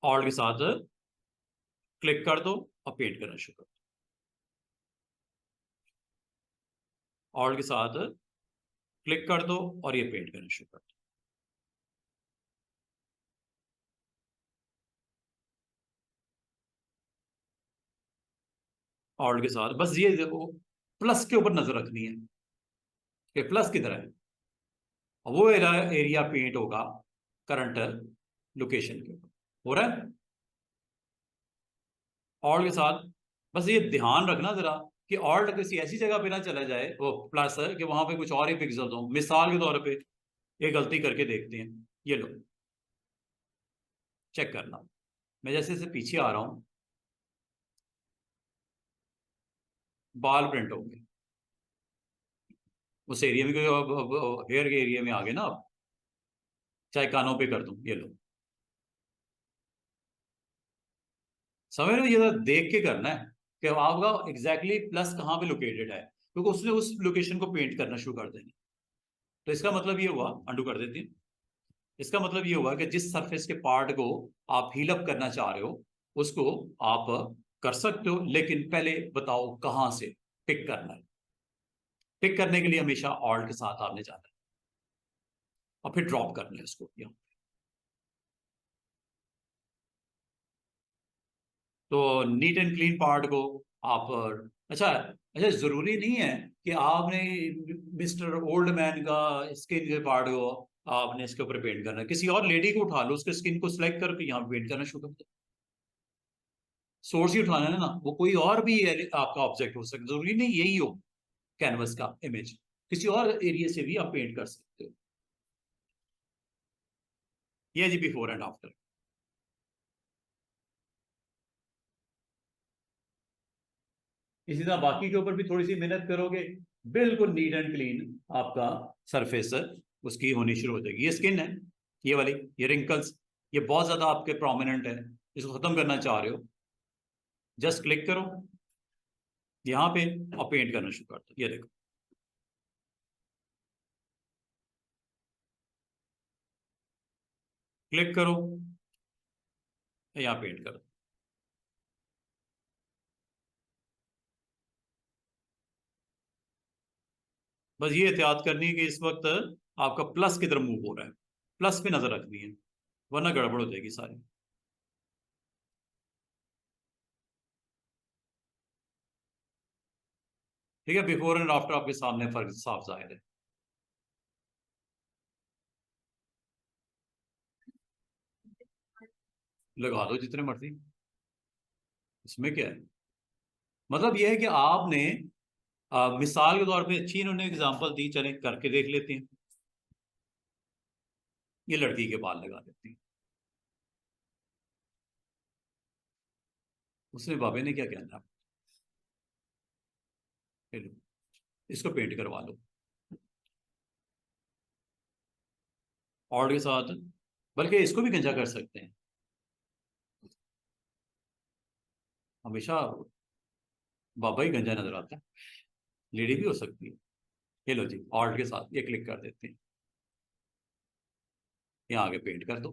और के साथ क्लिक कर दो और पेंट करना शुरू कर दो। और के साथ क्लिक कर दो और ये पेंट करना शुरू कर दो। और के साथ बस ये देखो, प्लस के ऊपर नजर रखनी है कि प्लस की तरह है, वो एरिया पेंट होगा करंट लोकेशन के ऊपर, हो रहा है। ऑल्ट के साथ बस ये ध्यान रखना जरा कि ऑल्ट किसी ऐसी जगह पे ना चला जाए वो प्लस है कि वहां पे कुछ और ही पिक्सल्स हो। मिसाल के तौर पे एक गलती करके देखते हैं, ये लो, चेक करना। मैं जैसे जैसे पीछे आ रहा हूं, बाल प्रिंट हो गए उस एरिया में, क्योंकि हेयर के एरिया में आ गए ना आप। चाहे कानों पे कर दूं, ये लो, समझ रहे हो। ये तो देख के करना है कि आपका एग्जैक्टली प्लस कहाँ पे लोकेटेड है, क्योंकि उसने उस लोकेशन को पेंट करना शुरू कर देंगे। तो इसका मतलब ये हुआ, अंडू कर देते हैं। इसका मतलब ये हुआ कि जिस सरफेस के पार्ट को आप हील अप करना चाह रहे हो उसको आप कर सकते हो, लेकिन पहले बताओ कहां से पिक करना है। पिक करने के लिए हमेशा ऑल्ट के साथ आपने जाना है और फिर ड्रॉप करना है उसको यहाँ। तो नीट एंड क्लीन पार्ट को आप, अच्छा अच्छा, जरूरी नहीं है कि आपने मिस्टर ओल्ड मैन का स्किन के पार्ट को आपने इसके ऊपर पेंट करना है। किसी और लेडी को उठा लो, उसके स्किन को सिलेक्ट करके यहाँ पेंट करना शुरू कर दो। सोर्स ही उठाना है ना, वो कोई और भी आपका ऑब्जेक्ट हो सकता है, जरूरी नहीं यही हो कैनवस का इमेज, किसी और एरिया से भी आप पेंट कर सकते हो। ये जी बिफोर एंड आफ्टर। इसी तरह बाकी के ऊपर भी थोड़ी सी मेहनत करोगे, बिल्कुल नीट एंड क्लीन आपका सरफेस उसकी होनी शुरू हो जाएगी। ये स्किन है, ये वाली, ये रिंकल्स, ये बहुत ज्यादा आपके प्रोमिनेंट है, इसको खत्म करना चाह रहे हो, जस्ट क्लिक करो यहाँ पे और पेंट करना शुरू कर दो। ये देखो, क्लिक करो, यहाँ पेंट करो। बस ये एहतियात करनी है कि इस वक्त आपका प्लस की तरफ मूव हो रहा है, प्लस पे नजर रखनी है, वरना गड़बड़ हो जाएगी सारी। ठीक है, बिफोर एंड आफ्टर आपके सामने फर्क साफ जाहिर है। लगा दो जितने मर्जी, इसमें क्या है। मतलब यह है कि आपने मिसाल के तौर पे अच्छी इन्होंने एग्जांपल दी, चले करके देख लेते हैं। ये लड़की के बाल लगा देती है, उसने बाबे ने क्या कहना, चलो इसको पेंट करवा लो और के साथ, बल्कि इसको भी गंजा कर सकते हैं। हमेशा बाबा ही गंजा नजर आता है, लेडी भी हो सकती है। ये लो जी, ऑल्ट के साथ ये क्लिक कर देते हैं, यहाँ आगे पेंट कर दो।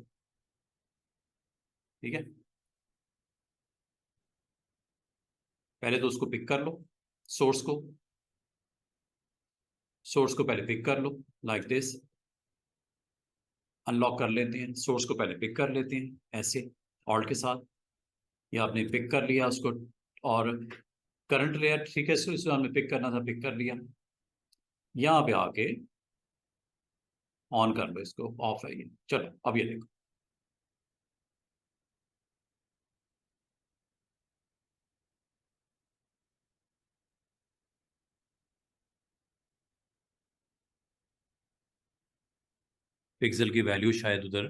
ठीक है, पहले तो उसको पिक कर लो, सोर्स को पहले पिक कर लो लाइक दिस, अनलॉक कर लेते हैं, सोर्स को पहले पिक कर लेते हैं ऐसे ऑल्ट के साथ। ये आपने पिक कर लिया उसको, और करंट लेयर ठीक है, इसे हमने पिक करना था, पिक कर लिया। यहाँ पे आके ऑन कर लो इसको, ऑफ है ये। चलो अब ये देखो, पिक्सल की वैल्यू शायद उधर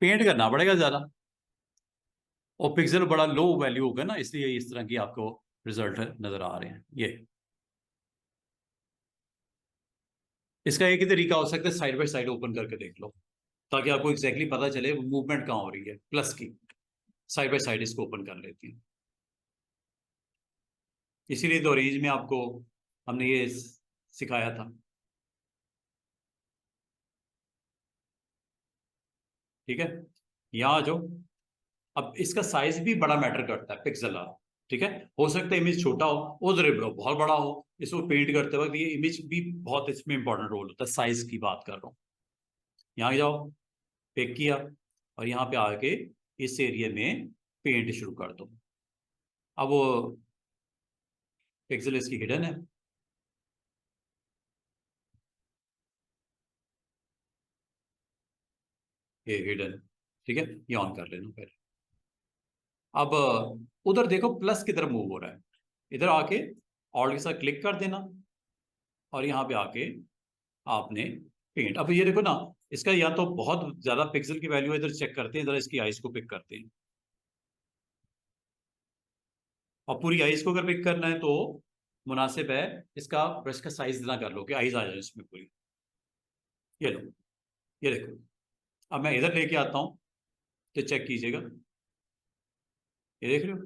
पेंट करना पड़ेगा ज्यादा, और पिक्सल बड़ा लो वैल्यू होगा ना, इसलिए इस तरह की आपको रिजल्ट नजर आ रहे हैं। ये इसका एक ही तरीका हो सकता है, साइड बाय साइड ओपन करके देख लो, ताकि आपको एग्जैक्टली पता चले मूवमेंट कहाँ हो रही है प्लस की। साइड बाय साइड इसको ओपन कर लेती हैं, इसीलिए तो रेंज में आपको हमने ये सिखाया था। ठीक है, यहाँ आ जाओ। अब इसका साइज भी बड़ा मैटर करता है, पिक्सल वाला। ठीक है, हो सकता है इमेज छोटा हो, उधर बहुत बड़ा हो, इसको पेंट करते वक्त ये इमेज भी बहुत इसमें इंपॉर्टेंट रोल होता है। साइज की बात कर रहा हूँ। यहाँ जाओ, पिक किया, और यहाँ पे आके इस एरिया में पेंट शुरू कर दो। अब वो पिक्सल इसकी हिडन है, ये हिडन। ठीक है, ये ऑन कर लेना पहले। अब उधर देखो प्लस की तरफ मूव हो रहा है, इधर आके ऑल्ट के साथ क्लिक कर देना, और यहाँ पे आके आपने पेंट। अब ये देखो ना, इसका या तो बहुत ज्यादा पिक्सल की वैल्यू इधर चेक करते हैं, इधर इसकी आइज को पिक करते हैं, और पूरी आइज को अगर पिक करना है तो मुनासिब है इसका ब्रश का साइज इतना कर लो कि आइज आ जाए इसमें पूरी। ये लो, ये देखो। अब मैं इधर लेके आता हूँ तो चेक कीजिएगा, ये देख रहे हो।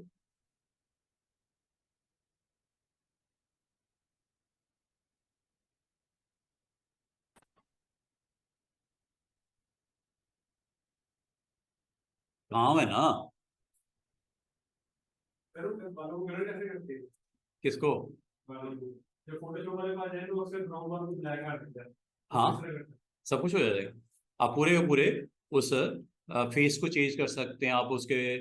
काम है ना। बालों को कलर कैसे करते हैं? किसको? बालों को जब फोटोशॉप वाले पास जाए तो उससे ब्राउन बालों को ब्लैक कर देता है। हाँ, किस तरह करता है? सब कुछ हो जाएगा। आप पूरे के पूरे उस फेस को चेंज कर सकते हैं, आप उसके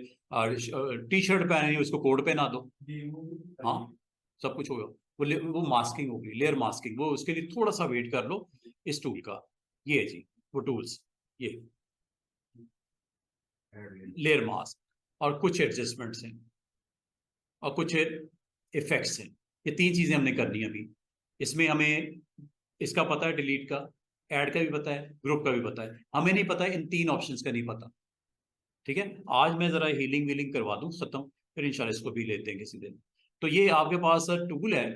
टी शर्ट पहने उसको कोट पहना दो। जी वो हाँ, सब कुछ होगा। वो मास्किंग होगी, लेयर मास्किंग, वो उसके लिए थोड़ा सा वेट कर लो इस टूल का। ये है जी वो टूल्स, ये लेयर मास्क, और कुछ एडजस्टमेंट्स हैं, और कुछ इफेक्ट्स हैं। ये तीन चीजें हमने करनी है अभी। इसमें हमें इसका पता है, डिलीट का, ऐड का भी पता है, ग्रुप का भी पता है, हमें नहीं पता इन तीन ऑप्शंस का नहीं पता। ठीक है, आज मैं जरा हीलिंग वीलिंग करवा दूं खत्म, फिर इंशाल्लाह इसको भी लेते हैं किसी दिन। तो ये आपके पास टूल है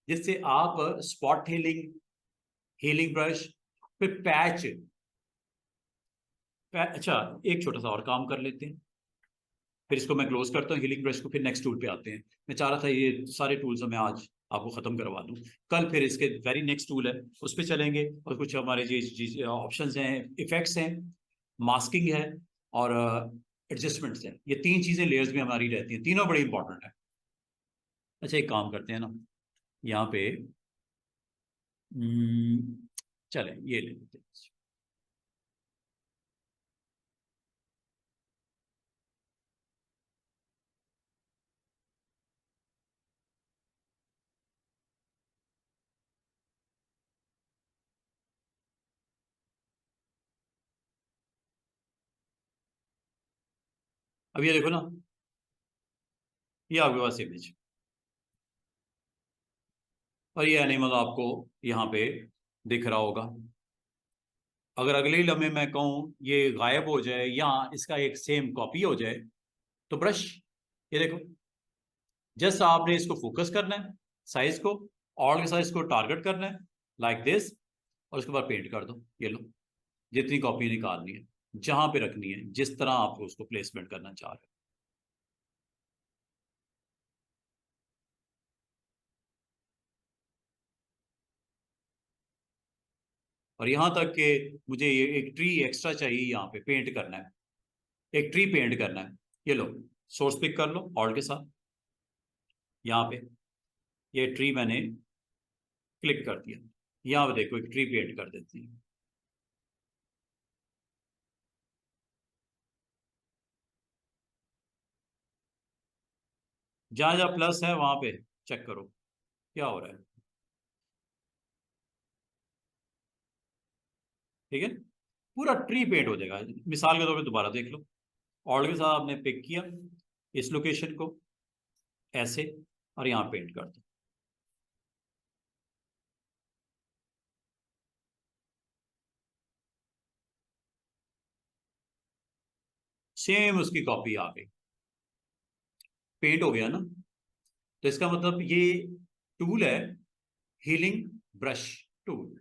जिससे आप स्पॉट हीलिंग, हीलिंग ब्रश, फिर पैच। अच्छा, एक छोटा सा और काम कर लेते हैं, फिर इसको मैं क्लोज करता हूँ हीलिंग ब्रश को, फिर नेक्स्ट टूल पे आते हैं। मैं चाह रहा था ये सारे टूल्स मैं आज आपको खत्म करवा दूं, कल फिर इसके वेरी नेक्स्ट टूल है उस पर चलेंगे, और कुछ हमारे जो ऑप्शंस हैं, इफेक्ट्स हैं, मास्किंग है, और एडजस्टमेंट्स हैं। ये तीन चीजें लेयर्स में हमारी रहती हैं, तीनों बड़ी इंपॉर्टेंट है। अच्छा, एक काम करते हैं ना, यहाँ पे चलें ये ले लेते हैं। अब ये देखो ना, ये आपके पास इमेज, और ये एनिमल आपको यहाँ पे दिख रहा होगा। अगर अगले ही लम्हे मैं कहूँ ये गायब हो जाए या इसका एक सेम कॉपी हो जाए, तो ब्रश, ये देखो, जस्ट आपने इसको फोकस करना है, साइज को, और के साइज को टारगेट करना है लाइक दिस, और उसके बाद पेंट कर दो। ये लो, जितनी कॉपी निकालनी है। जहां पे रखनी है, जिस तरह आप उसको प्लेसमेंट करना चाह रहे हो। और यहां तक कि मुझे ये एक ट्री एक्स्ट्रा चाहिए, यहाँ पे पेंट करना है, एक ट्री पेंट करना है। ये लो, सोर्स पिक कर लो ऑल्ट के साथ, यहाँ पे ये ट्री मैंने क्लिक कर दिया। यहाँ पे देखो एक ट्री पेंट कर देती है। जहां जहां प्लस है वहां पे चेक करो क्या हो रहा है। ठीक है, पूरा ट्री पेंट हो जाएगा। मिसाल के तौर पे दोबारा देख लो, ऑल्ट के साथ आपने पिक किया इस लोकेशन को ऐसे, और यहाँ पेंट कर दो। सेम उसकी कॉपी आ गई, पेंट हो गया ना। तो इसका मतलब ये टूल है हीलिंग ब्रश टूल।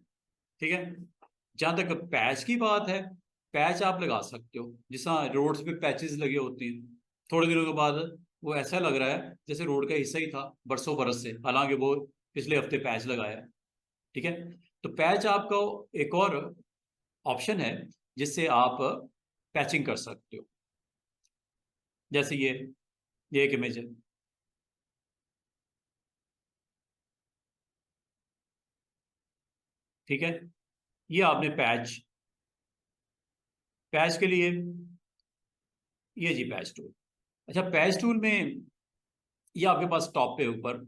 ठीक है, जहां तक पैच की बात है, पैच आप लगा सकते हो, जिस रोड्स पे पैचेस लगे होते हैं, थोड़े दिनों के बाद वो ऐसा लग रहा है जैसे रोड का हिस्सा ही था बरसों बरस से, हालांकि वो पिछले हफ्ते पैच लगाया है। ठीक है, तो पैच आपका एक और ऑप्शन है जिससे आप पैचिंग कर सकते हो। जैसे ये एक इमेज है। ठीक है, ये आपने पैच, पैच के लिए ये जी पैच टूल। अच्छा, पैच टूल में ये आपके पास टॉप पे ऊपर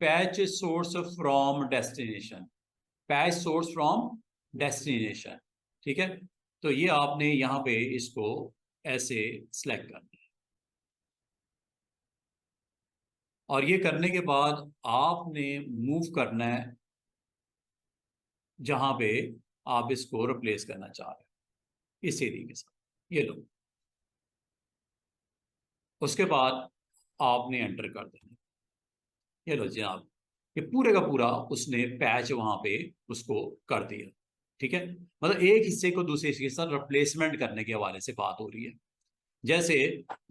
patch source from destination, patch source from destination. ठीक है, तो ये आपने यहाँ पे इसको ऐसे सिलेक्ट करना है, और ये करने के बाद आपने मूव करना है जहां पे आप इसको रिप्लेस करना चाह रहे हो, इस एरिया के साथ। ये लो, उसके बाद आपने एंटर कर देना। ये लो जनाब, ये पूरे का पूरा उसने पैच वहां पे उसको कर दिया। ठीक है, मतलब एक हिस्से को दूसरे हिस्से के साथ रिप्लेसमेंट करने के हवाले से बात हो रही है। जैसे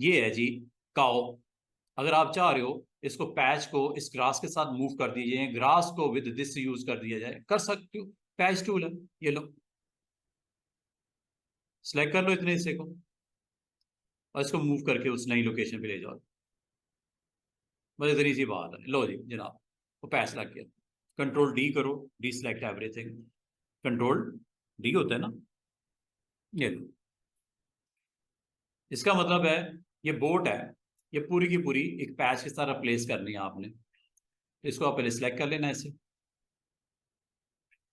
ये है जी काओ, अगर आप चाह रहे हो इसको पैच को इस ग्रास के साथ मूव कर दीजिए, ग्रास को विद दिस यूज कर दिया जाए, कर सकते हो, पैच टूल है। ये लो, सिलेक्ट कर लो इतने हिस्से को और इसको मूव करके उस नई लोकेशन पे ले जाओ। बस इतनी सी बात है। लो जी जनाब, वो पैच लग गया। कंट्रोल डी करो, D select everything, control D होता है ना। ये लो, इसका मतलब है ये बोट है, ये पूरी की पूरी एक पैच के साथ रिप्लेस करनी है आपने। इसको आप पहले सिलेक्ट कर लेना, ऐसे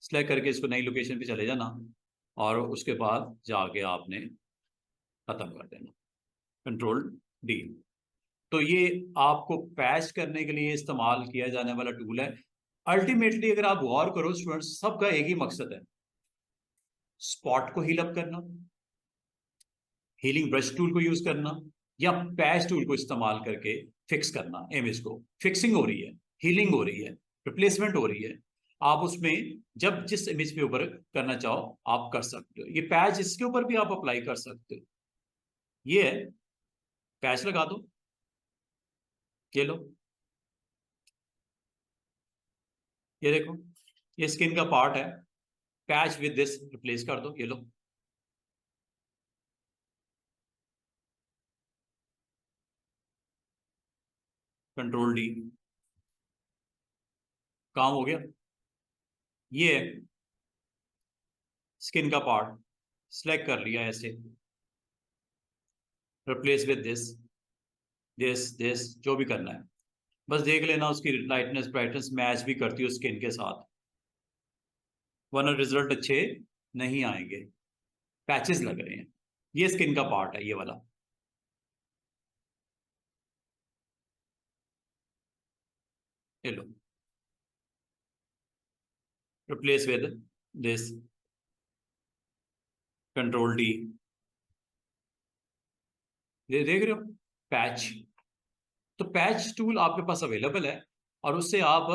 सिलेक्ट करके इसको नई लोकेशन पे चले जाना, और उसके बाद जाके आपने खत्म कर देना, कंट्रोल डी। तो ये आपको पैच करने के लिए इस्तेमाल किया जाने वाला टूल है। अल्टीमेटली अगर आप गौर करो स्टूडेंट्स, सबका एक ही मकसद है, स्पॉट को हील अप करना, हीलिंग ब्रश टूल को यूज करना, या पैच टूल को इस्तेमाल करके फिक्स करना। इमेज को फिक्सिंग हो रही है, हीलिंग हो रही है, रिप्लेसमेंट हो रही है, आप उसमें जब जिस इमेज के ऊपर करना चाहो आप कर सकते हो। ये पैच इसके ऊपर भी आप अप्लाई कर सकते हो। ये है, पैच लगा दो, ये लो, ये देखो, ये स्किन का पार्ट है, पैच विद दिस रिप्लेस कर दो, ये लो। कंट्रोल डी, काम हो गया। ये स्किन का पार्ट सिलेक्ट कर लिया ऐसे, replace with this this this, जो भी करना है। बस देख लेना उसकी लाइटनेस ब्राइटनेस मैच भी करती है स्किन के साथ, वरना रिजल्ट अच्छे नहीं आएंगे। पैचेस लग रहे हैं, ये स्किन का पार्ट है ये वाला। ये लो, replace with this, control D, ये देख रहे हो पैच। तो पैच टूल आपके पास अवेलेबल है, और उससे आप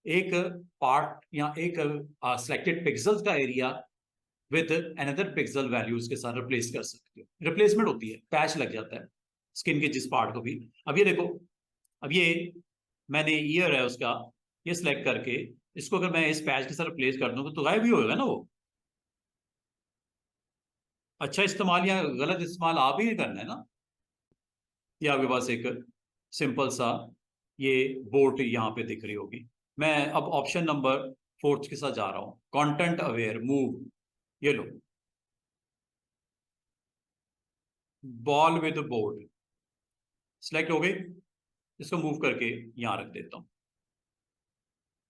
एक पार्ट या एक सिलेक्टेड पिक्सल्स का area with another pixel values के साथ रिप्लेस कर सकते हो। रिप्लेसमेंट होती है, पैच लग जाता है स्किन के जिस पार्ट को भी। अब ये देखो, अब ये मैंने ईयर है उसका, ये सिलेक्ट करके इसको अगर मैं इस पैच के साथ रिप्लेस कर दूंगा तो गायब भी होगा ना वो। अच्छा इस्तेमाल या गलत इस्तेमाल आप ही नहीं करना है ना। ये आपके पास एक सिंपल सा ये बोट यहाँ पे दिख रही होगी। मैं अब ऑप्शन नंबर 4 के साथ जा रहा हूं, कंटेंट अवेयर मूव। ये लो, बॉल विद बोर्ड सिलेक्ट हो गई। इसको मूव करके यहां रख देता हूं।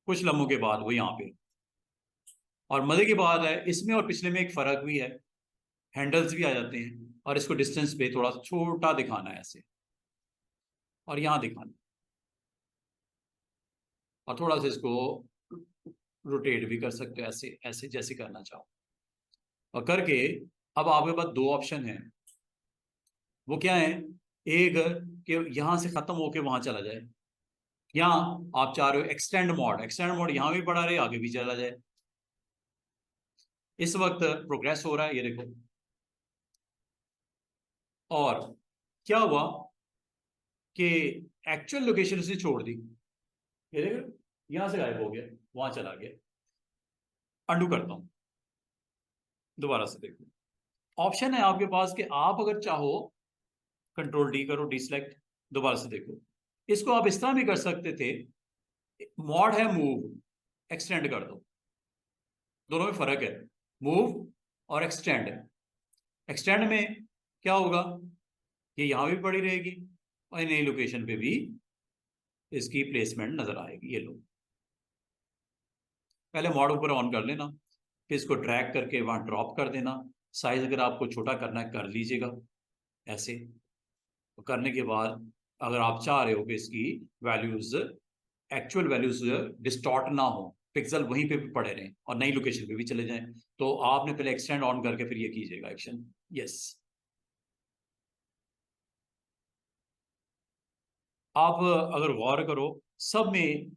कुछ लम्हों के बाद वो यहाँ पे, और मजे की बात है इसमें और पिछले में एक फर्क भी है, हैंडल्स भी आ जाते हैं और इसको डिस्टेंस पे थोड़ा सा छोटा दिखाना है ऐसे, और यहां दिखाना, और थोड़ा सा इसको रोटेट भी कर सकते हो ऐसे ऐसे जैसे करना चाहो। और करके अब आपके पास दो ऑप्शन है, वो क्या है, एक कि यहां से खत्म होके वहां चला जाए, या आप चाह रहे हो एक्सटेंड मोड, एक्सटेंड मोड यहां भी बढ़ा रहे आगे भी चला जाए। इस वक्त प्रोग्रेस हो रहा है, ये देखो। और क्या हुआ कि एक्चुअल लोकेशन से छोड़ दी, ये देखो यहां से गायब हो गया, वहां चला गया। अंडू करता हूं, दोबारा से देखो। ऑप्शन है आपके पास कि आप अगर चाहो कंट्रोल डी करो, डी सिलेक्ट, दोबारा से देखो। इसको आप इस तरह भी कर सकते थे, मॉड है मूव, एक्सटेंड कर दो। दोनों में फर्क है, मूव और एक्सटेंड। एक्सटेंड में क्या होगा, ये यहां भी पड़ी रहेगी और नई लोकेशन पे भी इसकी प्लेसमेंट नजर आएगी। ये लो, पहले मॉड ऊपर ऑन कर लेना, फिर इसको ड्रैग करके वहां ड्रॉप कर देना। साइज अगर आपको छोटा करना है कर लीजिएगा ऐसे। तो करने के बाद अगर आप चाह रहे हो कि इसकी वैल्यूज, एक्चुअल वैल्यूज डिस्टॉर्ट ना हो, पिक्सल वहीं पे भी पड़े रहें और नई लोकेशन पे भी चले जाएं, तो आपने पहले एक्सटेंड ऑन करके फिर ये कीजिएगा एक्शन। यस, आप अगर गौर करो सब में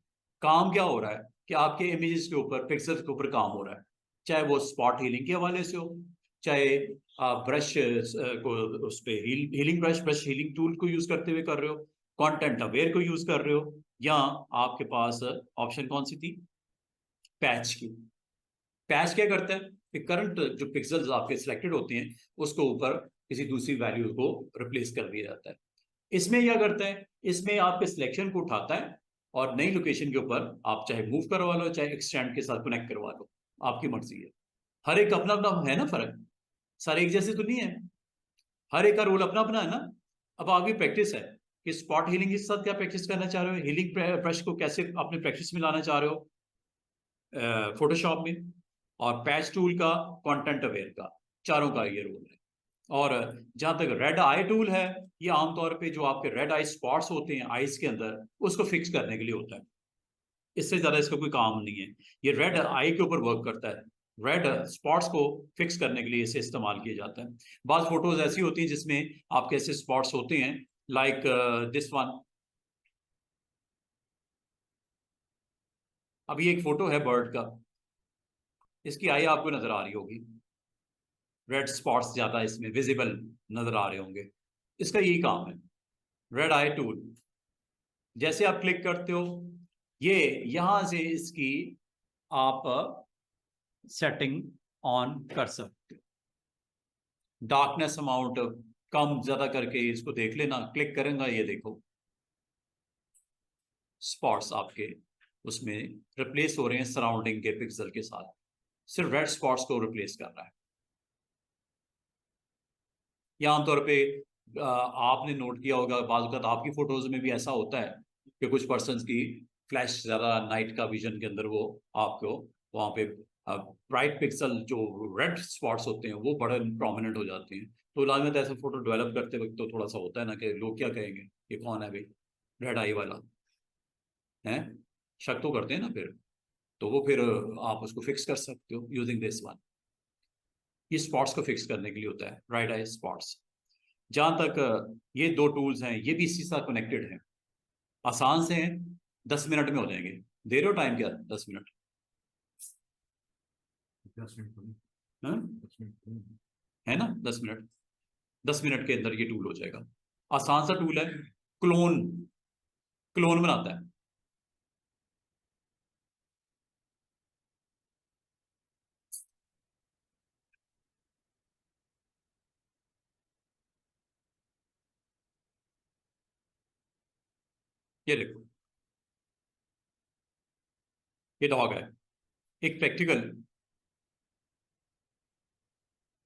काम क्या हो रहा है कि आपके इमेजेस के ऊपर, पिक्सल्स के ऊपर काम हो रहा है, चाहे वो स्पॉट हीलिंग के हवाले से हो, चाहे आप ब्रश को उस पे healing brush, brush healing tool को यूज करते हुए कर रहे हो, कंटेंट अवेयर को यूज कर रहे हो, या आपके पास ऑप्शन कौन सी थी, पैच की। पैच क्या करता है कि करंट जो पिक्सल्स आपके सिलेक्टेड होते हैं उसको ऊपर किसी दूसरी वैल्यू को रिप्लेस कर दिया जाता है। इसमें क्या करता है, इसमें आपके सिलेक्शन को उठाता है और नई लोकेशन के ऊपर आप चाहे मूव करवा लो चाहे एक्सटेंड के साथ कनेक्ट करवा लो, आपकी मर्जी है। हर एक अपना अपना है ना फर्क, सारे एक जैसे तो नहीं है, हर एक का रोल अपना अपना है ना। अब आपकी प्रैक्टिस है कि स्पॉट हीलिंग के साथ क्या प्रैक्टिस करना चाह रहे हो, हीलिंग ब्रश को कैसे अपने प्रैक्टिस में लाना चाह रहे हो फोटोशॉप में, और पैच टूल का, कंटेंट अवेयर का, चारों का ये रोल है। और जहां तक रेड आई टूल है, ये आमतौर पे जो आपके रेड आई स्पॉट्स होते हैं आईज के अंदर, उसको फिक्स करने के लिए होता है, इससे ज्यादा इसका कोई काम नहीं है। ये रेड आई के ऊपर वर्क करता है, रेड स्पॉट्स को फिक्स करने के लिए इसे इस्तेमाल किया जाता है। बाज फोटोज ऐसी होती हैं जिसमें आपके ऐसे स्पॉट्स होते हैं, लाइक दिस वन। अभी एक फोटो है बर्ड का, इसकी आई आपको नजर आ रही होगी, रेड स्पॉट्स ज्यादा इसमें विजिबल नजर आ रहे होंगे। इसका यही काम है, रेड आई टूल। जैसे आप क्लिक करते हो, ये यहां से इसकी आप सेटिंग ऑन कर सकते हो। डार्कनेस अमाउंट कम ज्यादा करके इसको देख लेना, क्लिक करेंगे ये देखो स्पॉट्स आपके उसमें रिप्लेस हो रहे हैं सराउंडिंग के पिक्सल के साथ, सिर्फ रेड स्पॉट्स को रिप्लेस कर रहा है। या आमतौर पे आपने नोट किया होगा बाज़ वक़्त आपकी फोटोज में भी ऐसा होता है कि कुछ पर्सन की फ्लैश ज्यादा नाइट का विजन के अंदर वो आपको वहां पे ब्राइट पिक्सल जो रेड स्पॉट्स होते हैं वो बड़े प्रोमिनेंट हो जाते हैं। तो लाजमत ऐसे फोटो डेवलप करते वक्त तो थोड़ा सा होता है ना कि लोग क्या कहेंगे, ये कौन है भाई रेड आई वाला है, शक तो करते हैं ना फिर। तो वो फिर आप उसको फिक्स कर सकते हो यूजिंग दिस वन। ये स्पॉट्स को फिक्स करने के लिए होता है, राइट आई स्पॉट्स। जहां तक ये दो टूल्स हैं ये भी इसी साथ कनेक्टेड हैं, आसान से हैं, 10 मिनट में हो जाएंगे। दे रहे हो टाइम क्या, 10 मिनट? 10 मिनट हाँ? है ना, 10 मिनट, 10 मिनट के अंदर ये टूल हो जाएगा। आसान सा टूल है, क्लोन, क्लोन बनाता है। ये देखो, ये डॉग है, एक practical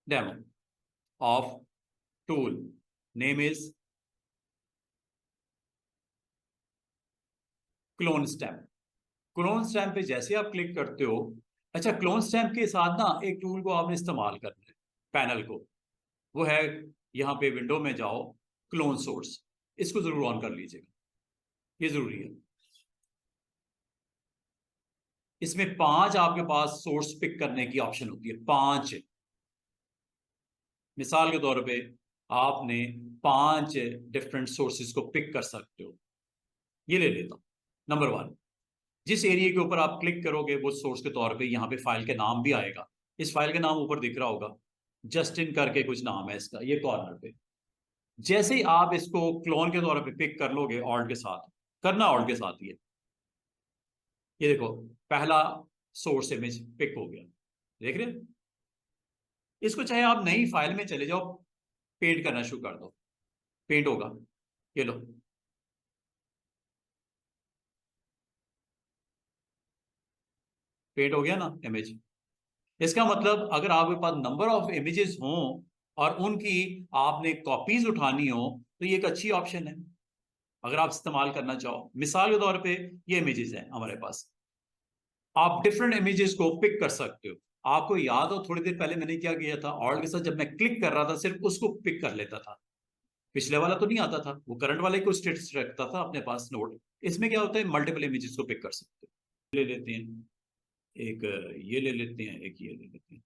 demo of tool, name is clone stamp. Clone stamp पे जैसे आप क्लिक करते हो, अच्छा क्लोन स्टैम्प के साथ ना एक टूल को आपने इस्तेमाल करना है, पैनल को, वो है, यहाँ पे विंडो में जाओ, क्लोन सोर्स, इसको जरूर ऑन कर लीजिएगा, ये जरूरी है। इसमें 5 आपके पास सोर्स पिक करने की ऑप्शन होती है, 5। मिसाल के तौर पे आपने 5 डिफरेंट सोर्सेज को पिक कर सकते हो। ये ले लेता हूं, नंबर 1, जिस एरिया के ऊपर आप क्लिक करोगे वो सोर्स के तौर पे यहाँ पे फाइल के नाम भी आएगा। इस फाइल के नाम ऊपर दिख रहा होगा, जस्टिन करके कुछ नाम है इसका, ये कॉर्नर पे। जैसे ही आप इसको क्लोन के तौर पे पिक कर लोगे, ऑल्ट के साथ करना, ऑल्ट के साथ, ये देखो, पहला सोर्स इमेज पिक हो गया, देख रहे हैं? इसको चाहे आप नई फाइल में चले जाओ, पेंट करना शुरू कर दो, पेंट होगा, ये लो, पेंट हो गया ना इमेज। इसका मतलब अगर आपके पास नंबर ऑफ इमेजेस हों और उनकी आपने कॉपीज उठानी हो, तो ये एक अच्छी ऑप्शन है अगर आप इस्तेमाल करना चाहो। मिसाल के तौर पे ये इमेजेस हैं हमारे पास, आप डिफरेंट इमेजेस को पिक कर सकते हो। आपको याद हो थोड़ी देर पहले मैंने क्या किया था, ऑल्ट के साथ जब मैं क्लिक कर रहा था सिर्फ उसको पिक कर लेता था, पिछले वाला तो नहीं आता था, वो करंट वाले को स्टेटस रखता था अपने पास नोट। इसमें क्या होता है, मल्टीपल इमेजेस को पिक कर सकते हो। ले लेते हैं एक, ये ले लेते हैं, एक ये ले लेते हैं,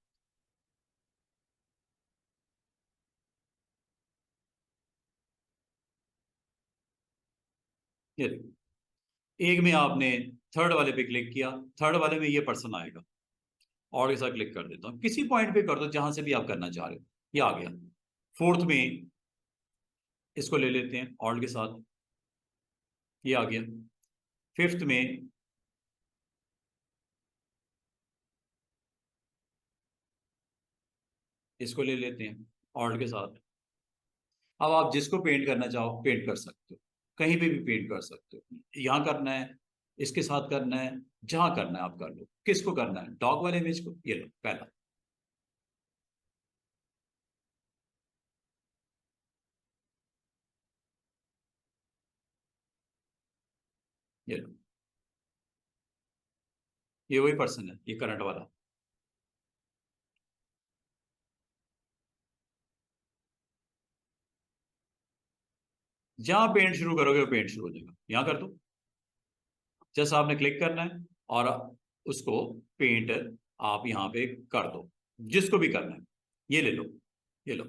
ये देखो, एक में आपने थर्ड वाले पे क्लिक किया, थर्ड वाले में ये पर्सन आएगा, और ऐसा क्लिक कर देता हूँ, किसी पॉइंट पे कर दो जहां से भी आप करना चाह रहे हो, ये आ गया। फोर्थ में इसको ले लेते हैं ऑल्ट के साथ, ये आ गया। फिफ्थ में इसको ले लेते हैं ऑल्ट के साथ। अब आप जिसको पेंट करना चाहो पेंट कर सकते हो, कहीं पे भी पेंट कर सकते हो, यहाँ करना है, इसके साथ करना है, जहां करना है आप कर लो। किसको करना है, डॉग वाले इमेज को, ये लो पहला, ये लो, ये वही पर्सन है, ये करंट वाला। जहां पेंट शुरू करोगे वो पेंट शुरू हो जाएगा, यहाँ कर दो, जैसा आपने क्लिक करना है और उसको पेंट आप यहाँ पे कर दो, जिसको भी करना है, ये ले लो, ये लो,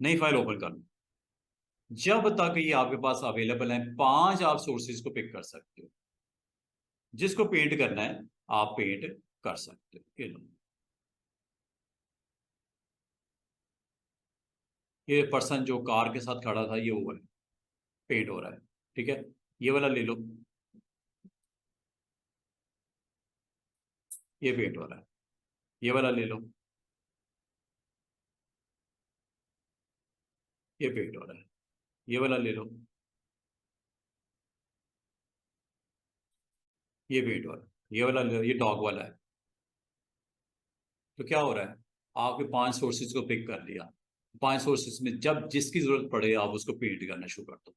नई फाइल ओपन कर लो। जब तक ये आपके पास अवेलेबल है, 5 आप सोर्सेज को पिक कर सकते हो, जिसको पेंट करना है आप पेंट कर सकते हो, ये लो, ये पर्सन जो कार के साथ खड़ा था ये वो है, पेंट हो रहा है, ठीक है। ये वाला ले लो, ये पेंट हो रहा है, ये वाला ले लो, ये पेंट हो रहा है, ये वाला ले लो, ये पेंट हो रहा है, ये वाला ले लो, ये डॉग वाला है। तो क्या हो रहा है, आपके 5 सोर्सेज को पिक कर लिया, 5 सोर्सेज में जब जिसकी जरूरत पड़े आप उसको पेंट करना शुरू कर दो।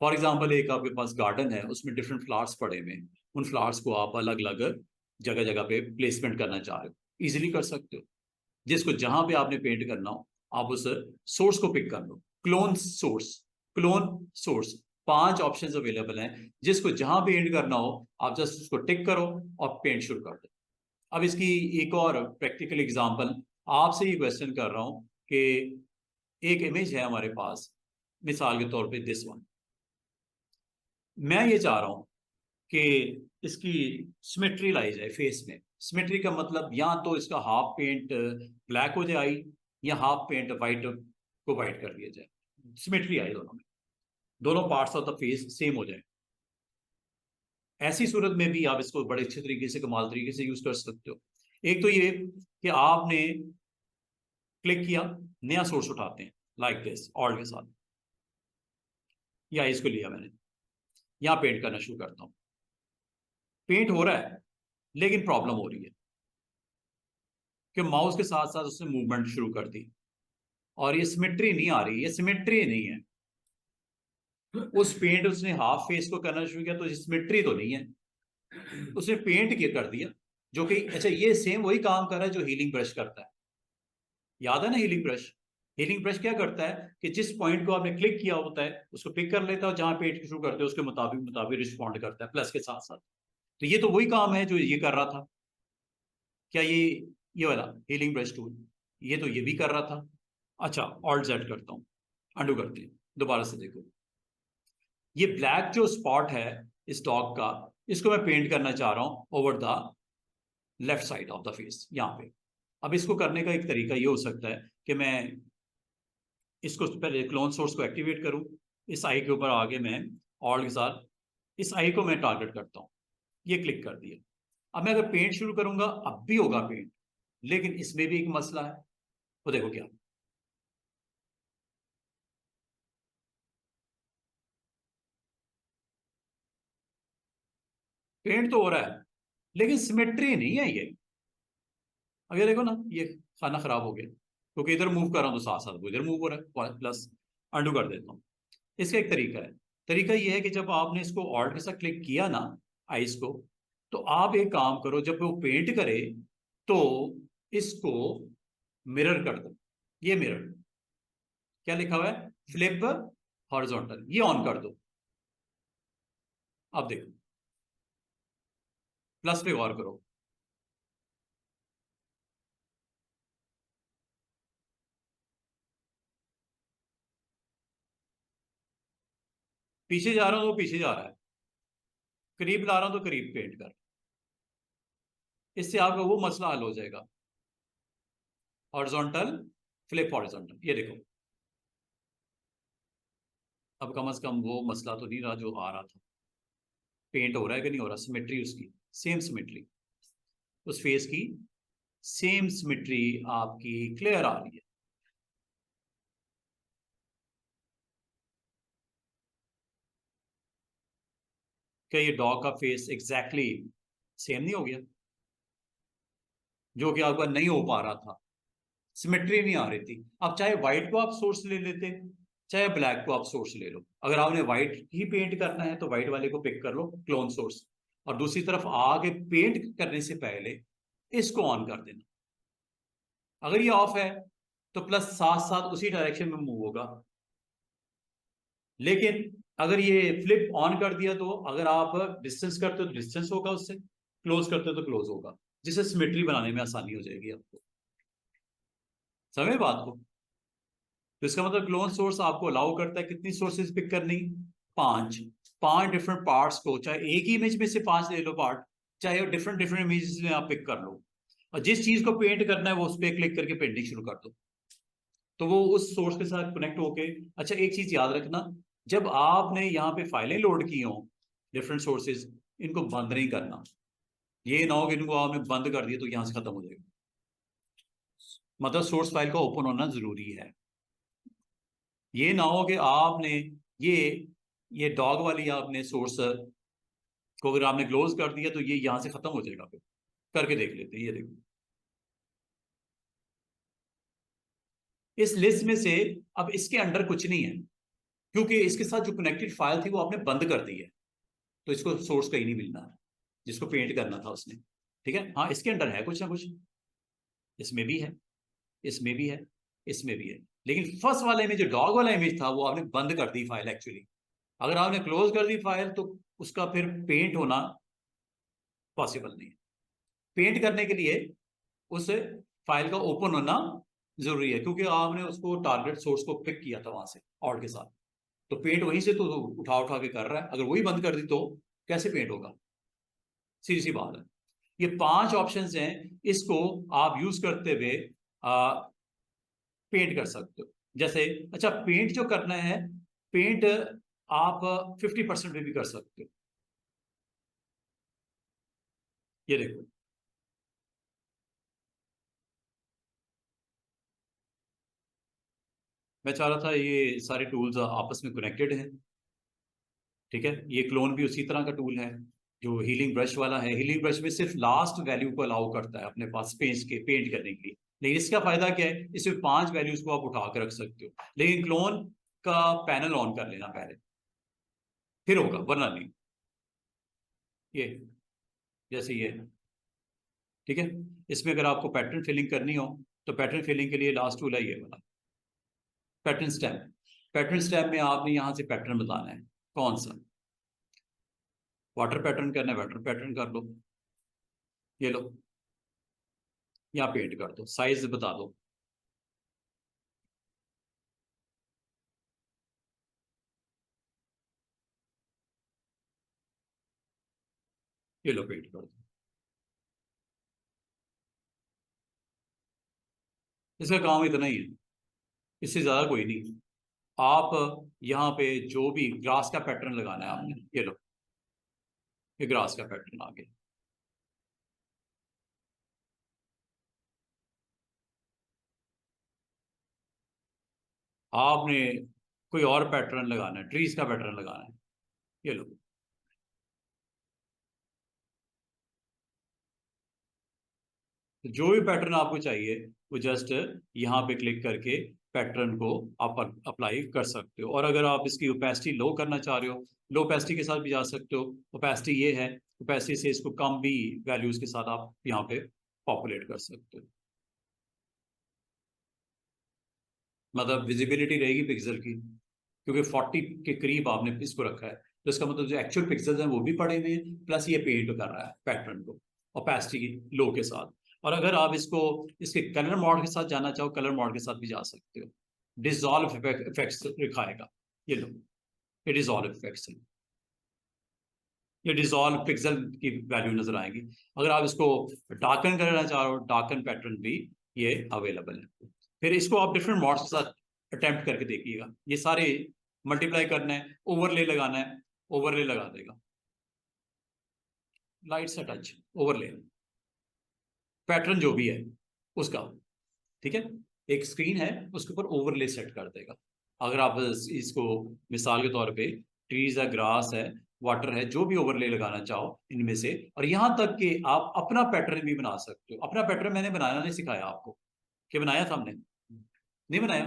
फॉर एग्जाम्पल एक आपके पास गार्डन है, उसमें डिफरेंट फ्लावर्स पड़े हुए हैं, उन फ्लावर्स को आप अलग अलग जगह जगह पे प्लेसमेंट करना चाह रहे हो, इजीली कर सकते हो। जिसको जहां पे आपने पेंट करना हो आप उस सोर्स को पिक कर लो, clone source, clone source, 5 options available हैं, जिसको जहां पेंट करना हो आप जस्ट उसको टिक करो और पेंट शुरू कर दो। अब इसकी एक और प्रैक्टिकल एग्जांपल आपसे ये क्वेश्चन कर रहा हूं कि एक इमेज है हमारे पास, मिसाल के तौर पे दिस वन, मैं ये चाह रहा हूं कि इसकी सिमेट्री लाई जाए फेस में। सिमेट्री का मतलब या तो इसका हाफ पेंट ब्लैक हो जाए या हाफ पेंट वाइट को वाइट कर दिया जाए, सिमेट्री आए दोनों में, दोनों parts of the face same हो जाए। ऐसी सूरत में भी आप इसको बड़े अच्छे तरीके से, कमाल तरीके से यूज कर सकते हो। एक तो ये कि आपने क्लिक किया, नया सोर्स उठाते हैं लाइक दिस ऑल्ट के साथ, या इसको लिया मैंने, यहां पेंट करना शुरू करता हूं। पेंट हो रहा है लेकिन प्रॉब्लम हो रही है कि माउस के साथ साथ उसने मूवमेंट शुरू कर दी और ये सिमेट्री नहीं आ रही, ये सिमेट्री नहीं है। उस पेंट उसने हाफ फेस को करना शुरू किया तो सिमेट्री तो नहीं है, उसने पेंट किया कर दिया, जो कि अच्छा ये सेम वही काम कर रहा है जो हीलिंग ब्रश करता है। याद है ना हीलिंग ब्रश? हीलिंग ब्रश क्या करता है कि जिस पॉइंट को आपने क्लिक किया होता है उसको पिक कर लेता है और जहां पेंट शुरू करते हैं उसके मुताबिक मुताबिक रिस्पॉन्ड करता है प्लस के साथ साथ। तो ये तो वही काम है जो ये कर रहा था। क्या ये वाला हीलिंग ब्रश टूल ये तो ये भी कर रहा था। अच्छा ऑल्ट जेड करता हूं, अंडू करते हैं, दोबारा से देखो। ये ब्लैक जो स्पॉट है इस डॉग का, इसको मैं पेंट करना चाह रहा हूं over the left side of the face यहाँ पे। अब इसको करने का एक तरीका ये हो सकता है कि मैं इसको पहले क्लोन सोर्स को एक्टिवेट करूं, इस आई के ऊपर आगे मैं ऑल्ट के साथ इस आई को मैं टारगेट करता हूं, ये क्लिक कर दिया। अब मैं अगर पेंट शुरू करूंगा अब भी होगा पेंट, लेकिन इसमें भी एक मसला है, वो देखो क्या। पेंट तो हो रहा है लेकिन सिमेट्री नहीं है ये। अब ये देखो ना, ये खाना खराब हो गया क्योंकि इधर मूव कर रहा हूं तो साथ साथ वो इधर मूव हो रहा है। प्लस अंडू कर देता हूँ। इसका एक तरीका है, तरीका ये है कि जब आपने इसको ऑल्ट के साथ क्लिक किया ना आइस को, तो आप एक काम करो, जब वो पेंट करे तो इसको मिरर कर दो। ये मिरर क्या लिखा हुआ है, फ्लिप हॉरिजॉन्टल, ये ऑन कर दो। अब देखो प्लस पे गौर करो, पीछे जा रहा हूं तो पीछे जा रहा है, करीब ला रहा हूं तो करीब पेंट कर। इससे आपका वो मसला हल हो जाएगा, हॉरिजॉन्टल फ्लिप हॉरिजॉन्टल। ये देखो अब कम से कम वो मसला तो नहीं रहा जो आ रहा था। पेंट हो रहा है कि नहीं हो रहा, सिमेट्री उसकी सेम सिमेट्री, उस फेस की सेम सिमेट्री आपकी क्लियर आ रही है। क्या ये डॉग का फेस एग्जैक्टली सेम नहीं हो गया, जो कि आपका नहीं हो पा रहा था, सिमेट्री नहीं आ रही थी। अब चाहे व्हाइट को आप सोर्स ले लेते, चाहे ब्लैक को आप सोर्स ले लो। अगर आपने व्हाइट ही पेंट करना है तो व्हाइट वाले को पिक कर लो क्लोन सोर्स, और दूसरी तरफ आके पेंट करने से पहले इसको ऑन कर देना। अगर ये ऑफ है तो प्लस साथ साथ उसी डायरेक्शन में मूव होगा, लेकिन अगर ये फ्लिप ऑन कर दिया तो अगर आप डिस्टेंस करते हो तो डिस्टेंस होगा, उससे क्लोज करते हो तो क्लोज होगा, जिससे सिमेट्री बनाने में आसानी हो जाएगी आपको। समझ बात को? तो इसका मतलब क्लोन सोर्स आपको अलाउ करता है कितनी सोर्सेज पिक करनी, पांच। पांच डिफरेंट पार्ट्स को, चाहे एक ही इमेज में से पांच ले लो पार्ट, चाहे डिफरेंट डिफरेंट इमेजेस में आप पिक कर लो, और जिस चीज को पेंट करना है वो उस पर क्लिक करके पेंटिंग शुरू कर दो, तो वो उस सोर्स के साथ कनेक्ट होके। अच्छा एक चीज याद रखना, जब आपने यहाँ पे फाइलें लोड की हो डिफरेंट सोर्सेज, इनको बंद नहीं करना। ये ना हो कि इनको आपने बंद कर दिया तो यहाँ से खत्म हो जाएगा, मतलब सोर्स फाइल का ओपन होना जरूरी है। ये ना हो कि आपने ये ये डॉग वाली आपने सोर्स को अगर आपने क्लोज कर दिया तो ये यहां से खत्म हो जाएगा। फिर करके देख लेते हैं, ये देखो इस लिस्ट में से अब इसके अंडर कुछ नहीं है, क्योंकि इसके साथ जो कनेक्टेड फाइल थी वो आपने बंद कर दी है, तो इसको सोर्स कहीं नहीं मिलना जिसको पेंट करना था उसने। ठीक है, हाँ इसके अंडर है कुछ ना कुछ, इसमें भी है, इसमें भी है, इसमें भी है, लेकिन फर्स्ट वाले में जो डॉग वाला इमेज था वो आपने बंद कर दी फाइल एक्चुअली। अगर आपने क्लोज कर दी फाइल तो उसका फिर पेंट होना पॉसिबल नहीं है। पेंट करने के लिए उस फाइल का ओपन होना जरूरी है, क्योंकि आपने उसको टारगेट सोर्स को पिक किया था वहां से ऑल्ट के साथ। तो पेंट वहीं से तो उठा उठा के कर रहा है, अगर वही बंद कर दी तो कैसे पेंट होगा? सीधी सी बात है। ये 5 ऑप्शंस हैं, इसको आप यूज करते हुए पेंट कर सकते हो। जैसे अच्छा, पेंट जो करना है, पेंट आप 50% पे भी कर सकते हो। ये देखो, मैं चाह रहा था ये सारे टूल्स आपस में कनेक्टेड हैं। ठीक है, ये क्लोन भी उसी तरह का टूल है जो हीलिंग ब्रश वाला है। हीलिंग ब्रश में सिर्फ लास्ट वैल्यू को अलाउ करता है अपने पास पेंट करने के लिए, लेकिन इसका फायदा क्या है, इसमें 5 वैल्यूज को आप उठा कर रख सकते हो। लेकिन क्लोन का पैनल ऑन कर लेना पहले, फिर होगा, वरना नहीं। ये जैसे ये, ठीक है, इसमें अगर आपको पैटर्न फिलिंग करनी हो तो पैटर्न फिलिंग के लिए लास्ट टूल है ये वाला, पैटर्न स्टैम्प। पैटर्न स्टैम्प में आपने यहाँ से पैटर्न बताना है कौन सा। वाटर पैटर्न करना है, वाटर पैटर्न कर लो, ये लो, यहाँ पेंट कर दो, साइज बता दो। ये लो, पेंट कर दो। इसका काम इतना ही है, इससे ज्यादा कोई नहीं। आप यहाँ पे जो भी ग्रास का पैटर्न लगाना है आपने, ये लो, ये ग्रास का पैटर्न आ गया। आपने कोई और पैटर्न लगाना है, ट्रीज का पैटर्न लगाना है, ये लो। तो जो भी पैटर्न आपको चाहिए वो जस्ट यहाँ पे क्लिक करके पैटर्न को आप अप्लाई कर सकते हो। और अगर आप इसकी ओपेसिटी लो करना चाह रहे हो, लो ओपेसिटी के साथ भी जा सकते हो। ओपेसिटी ये है, ओपेसिटी से इसको कम भी वैल्यूज के साथ आप यहाँ पे पॉपुलेट कर सकते हो। मतलब विजिबिलिटी रहेगी पिक्सल की, क्योंकि 40 के करीब आपने इसको रखा है, तो इसका मतलब जो एक्चुअल पिक्सल्स हैं वो भी पड़े हुए हैं, प्लस ये पेंट कर रहा है पैटर्न को ओपेसिटी लो के साथ। और अगर आप इसको इसके कलर मोड के साथ जाना चाहो, कलर मोड के साथ भी जा सकते हो। डिसॉल्व इफेक्ट्स दिखाएगा, ये लो, ये डिसॉल्व इफेक्ट्स है, ये डिसॉल्व पिक्सल की वैल्यू नजर आएगी। अगर आप इसको डार्कन करना चाह रहे हो, डार्कन पैटर्न भी ये अवेलेबल है। फिर इसको आप डिफरेंट मॉड्स के साथ अटेम्प्ट करके देखिएगा। ये सारे मल्टीप्लाई करना है, ओवरले लगाना है, ओवरले लगा देगा, लाइट सा टच, ओवरले, पैटर्न जो भी है उसका। ठीक है, एक स्क्रीन है उसके ऊपर ओवरले सेट कर देगा। अगर आप इसको मिसाल के तौर पे ट्रीज है, ग्रास है, वाटर है, जो भी ओवरले लगाना चाहो इनमें से, और यहां तक कि आप अपना पैटर्न भी बना सकते हो। अपना पैटर्न मैंने बनाना नहीं सिखाया आपको, कि बनाया था हमने, नहीं बनाया।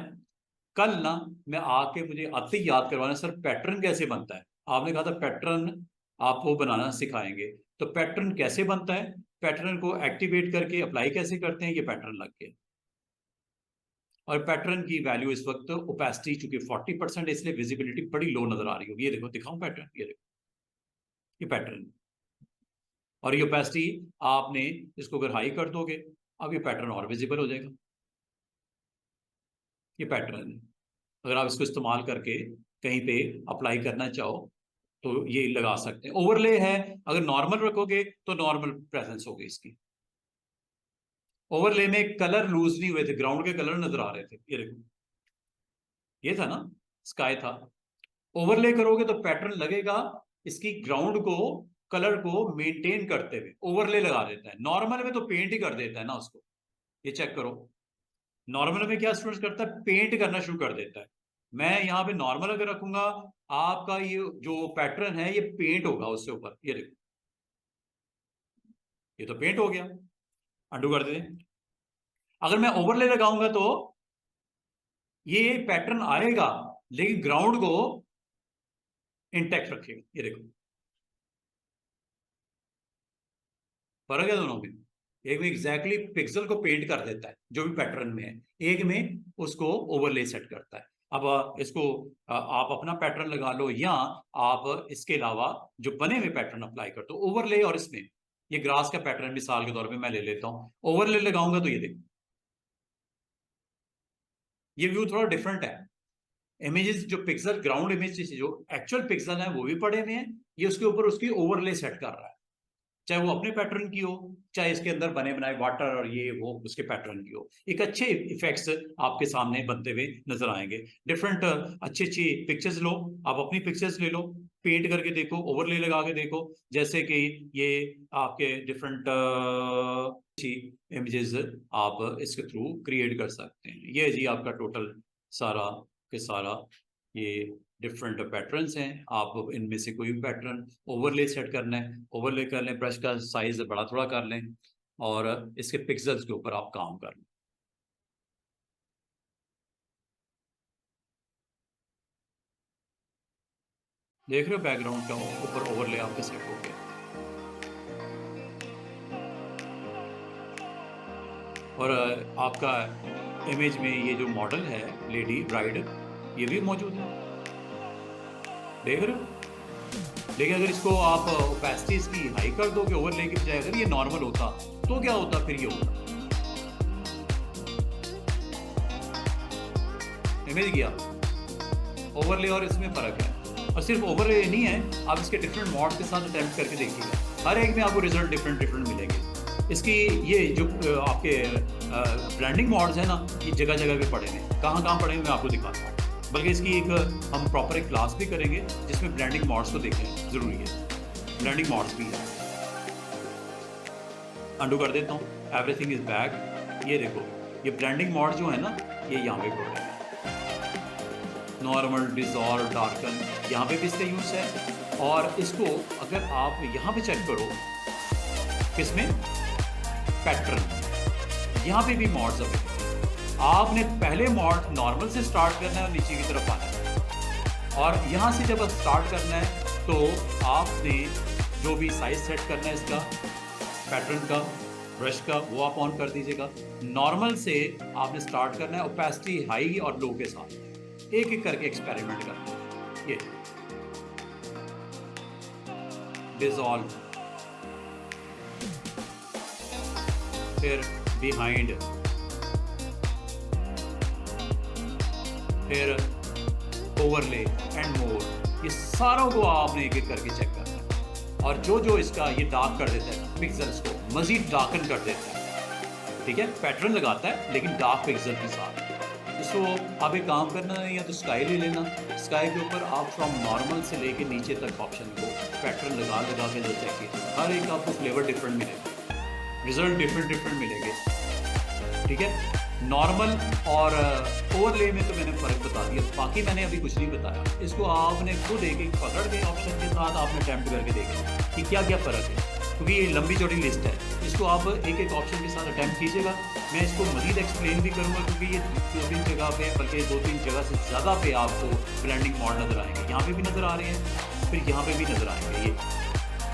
कल ना मैं आके मुझे आते ही याद करवाना, सर पैटर्न कैसे बनता है। आपने कहा था पैटर्न आपको बनाना सिखाएंगे, तो पैटर्न कैसे बनता है, पैटर्न को एक्टिवेट करके अप्लाई कैसे करते हैं, ये पैटर्न लग गया। और पैटर्न की वैल्यू इस वक्त ओपेसिटी चूंकि 40%, इसलिए विजिबिलिटी बड़ी लो नजर आ रही होगी। ये देखो, दिखाऊं पैटर्न, ये देखो, ये पैटर्न। और ये ओपेसिटी आपने इसको अगर हाई कर दोगे, अब ये पैटर्न और विजिबल हो जाएगा। ये पैटर्न है, अगर आप इसको इस्तेमाल करके कहीं पे अप्लाई करना चाहो तो ये लगा सकते हैं। ओवरले है, अगर नॉर्मल रखोगे तो नॉर्मल प्रेजेंस होगी इसकी। ओवरले में कलर लूज नहीं हुए थे, ग्राउंड के कलर नजर आ रहे थे, ये देखो, ये था ना, स्काई था। ओवरले करोगे तो पैटर्न लगेगा इसकी ग्राउंड को, कलर को मेंटेन करते हुए ओवरले लगा देता है। नॉर्मल में तो पेंट ही कर देता है ना उसको, ये चेक करो। नॉर्मल में क्या स्टूडेंट करता है, पेंट करना शुरू कर देता है। मैं यहाँ पे नॉर्मल अगर रखूंगा, आपका ये जो पैटर्न है ये पेंट होगा उससे ऊपर, ये देखो, ये तो पेंट हो गया। अंडू कर दें, अगर मैं ओवरले लगाऊंगा तो ये पैटर्न आएगा, लेकिन ग्राउंड को इंटैक्ट रखेगा, ये देखो, फर्क है दोनों में। एक में एग्जैक्टली पिक्सल को पेंट कर देता है जो भी पैटर्न में है, एक में उसको ओवरले सेट करता है। अब इसको आप अपना पैटर्न लगा लो, या आप इसके अलावा जो बने हुए पैटर्न अप्लाई कर दो ओवरले। और इसमें ये ग्रास का पैटर्न मिसाल के तौर पे मैं ले लेता हूँ, ओवरले लगाऊंगा तो ये देखो, ये व्यू थोड़ा डिफरेंट है। इमेजेस जो पिक्सल ग्राउंड इमेज जो एक्चुअल पिक्सल है वो भी पड़े हुए हैं, ये उसके ऊपर उसकी ओवरले सेट कर रहा है, चाहे वो अपने पैटर्न की हो, चाहे इसके अंदर बने बनाए वाटर और ये वो उसके पैटर्न की हो। एक अच्छे इफेक्ट्स आपके सामने बनते हुए नजर आएंगे। डिफरेंट अच्छी अच्छी पिक्चर्स लो, आप अपनी पिक्चर्स ले लो, पेंट करके देखो, ओवरले लगा के देखो, जैसे कि ये आपके डिफरेंट इमेजेस आप इसके थ्रू क्रिएट कर सकते हैं। ये जी आपका टोटल सारा के सारा ये डिफरेंट पैटर्न्स हैं। आप इनमें से कोई भी पैटर्न ओवरले सेट करना है, ओवरले कर लें, ब्रश का साइज बड़ा थोड़ा कर लें और इसके पिक्सल्स के ऊपर आप काम कर लें। देख रहे हो बैकग्राउंड का ऊपर ओवरले आपके सेट हो गया। और आपका इमेज में ये जो मॉडल है लेडी ब्राइड, ये भी मौजूद है, देख रहे हो। लेकिन अगर इसको आप ओपेसिटी इसकी हाई कर दोगे ओवरले की बजाय, अगर ये नॉर्मल होता तो क्या होता, फिर ये होता इमेज गया ओवरले और इसमें फर्क है। और सिर्फ ओवरले नहीं है, आप इसके डिफरेंट मॉड्स के साथ अटेम्प्ट करके देखिएगा, हर एक में आपको रिजल्ट डिफरेंट डिफरेंट मिलेंगे। इसकी ये जो आपके ब्लेंडिंग मॉड्स है ना, ये जगह जगह पे पड़े हैं, कहाँ कहाँ पड़े हैं मैं आपको दिखाता हूँ। बल्कि इसकी एक हम प्रॉपर एक क्लास भी करेंगे जिसमें ब्लेंडिंग मॉड्स को देखें, जरूरी है, ब्लेंडिंग मॉड्स भी है। अंडू कर देता हूँ, एवरीथिंग इज बैक। ये देखो, ये ब्लेंडिंग मॉड जो है ना, ये यहाँ पे पड़ रहे हैं, नॉर्मल, डिसॉल्व, डार्कन, यहाँ पे भी इसका यूज है। और इसको अगर आप यहाँ पे चेक करो, किसमें, पैटर्न, यहाँ पे भी मॉड्स अवेलेबल। आपने पहले मॉड नॉर्मल से स्टार्ट करना है और नीचे की तरफ आना है, और यहाँ से जब स्टार्ट करना है तो आपने जो भी साइज सेट करना है इसका, पैटर्न का, ब्रश का, वो आप ऑन कर दीजिएगा। नॉर्मल से आपने स्टार्ट करना है, ओपेसिटी हाई और लो के साथ, एक एक करके एक्सपेरिमेंट करना है। ये डिसॉल्व, फिर बिहाइंड, फिर ओवरले एंड मोर, ये सारों को आपने एक एक करके चेक करना है। और जो जो इसका ये डार्क कर देता है पिक्सल्स को, मजीद डार्कन कर देता है, ठीक है, पैटर्न लगाता है लेकिन डार्क पिक्सल के साथ। इसको आप एक काम करना है, या तो स्काई ले लेना, स्काई के ऊपर आप फ्रॉम नॉर्मल से लेके नीचे तक ऑप्शन को पैटर्न लगा लगा के जो चेक कीजिए, हर एक आपको फ्लेवर डिफरेंट मिलेगा, रिजल्ट डिफरेंट डिफरेंट मिलेंगे, ठीक है। नॉर्मल और ओवरले में तो मैंने फ़र्क बता दिया, बाकी मैंने अभी कुछ नहीं बताया। इसको आपने खुद एक एक पकड़ के ऑप्शन के साथ आपने अटैम्प्ट करके देखना कि क्या क्या फ़र्क है, क्योंकि ये लंबी चौड़ी लिस्ट है। इसको आप एक एक ऑप्शन के साथ अटैम्प्ट कीजिएगा। मैं इसको मज़ीद एक्सप्लेन भी करूँगा, क्योंकि ये 2-3 जगह पे, बल्कि 2-3 जगह से ज़्यादा पे आपको ब्लेंडिंग मॉड नज़र आएंगे। यहाँ पे भी नज़र आ रहे हैं, फिर यहाँ पे भी नज़र आएंगे, ये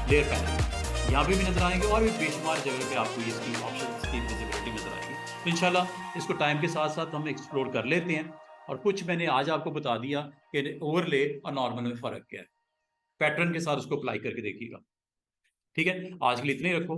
लेयर पैनल यहाँ पे भी नज़र आएंगे, और भी बेशुमार जगह पे आपको इसकी ऑप्शन की विजिबिलिटी नज़र आएगी। तो इंशाल्लाह इसको टाइम के साथ साथ हम एक्सप्लोर कर लेते हैं, और कुछ मैंने आज आपको बता दिया कि ओवरले और नॉर्मल में फ़र्क क्या है, पैटर्न के साथ उसको अप्लाई करके देखिएगा। ठीक है, आज के लिए इतने ही रखो।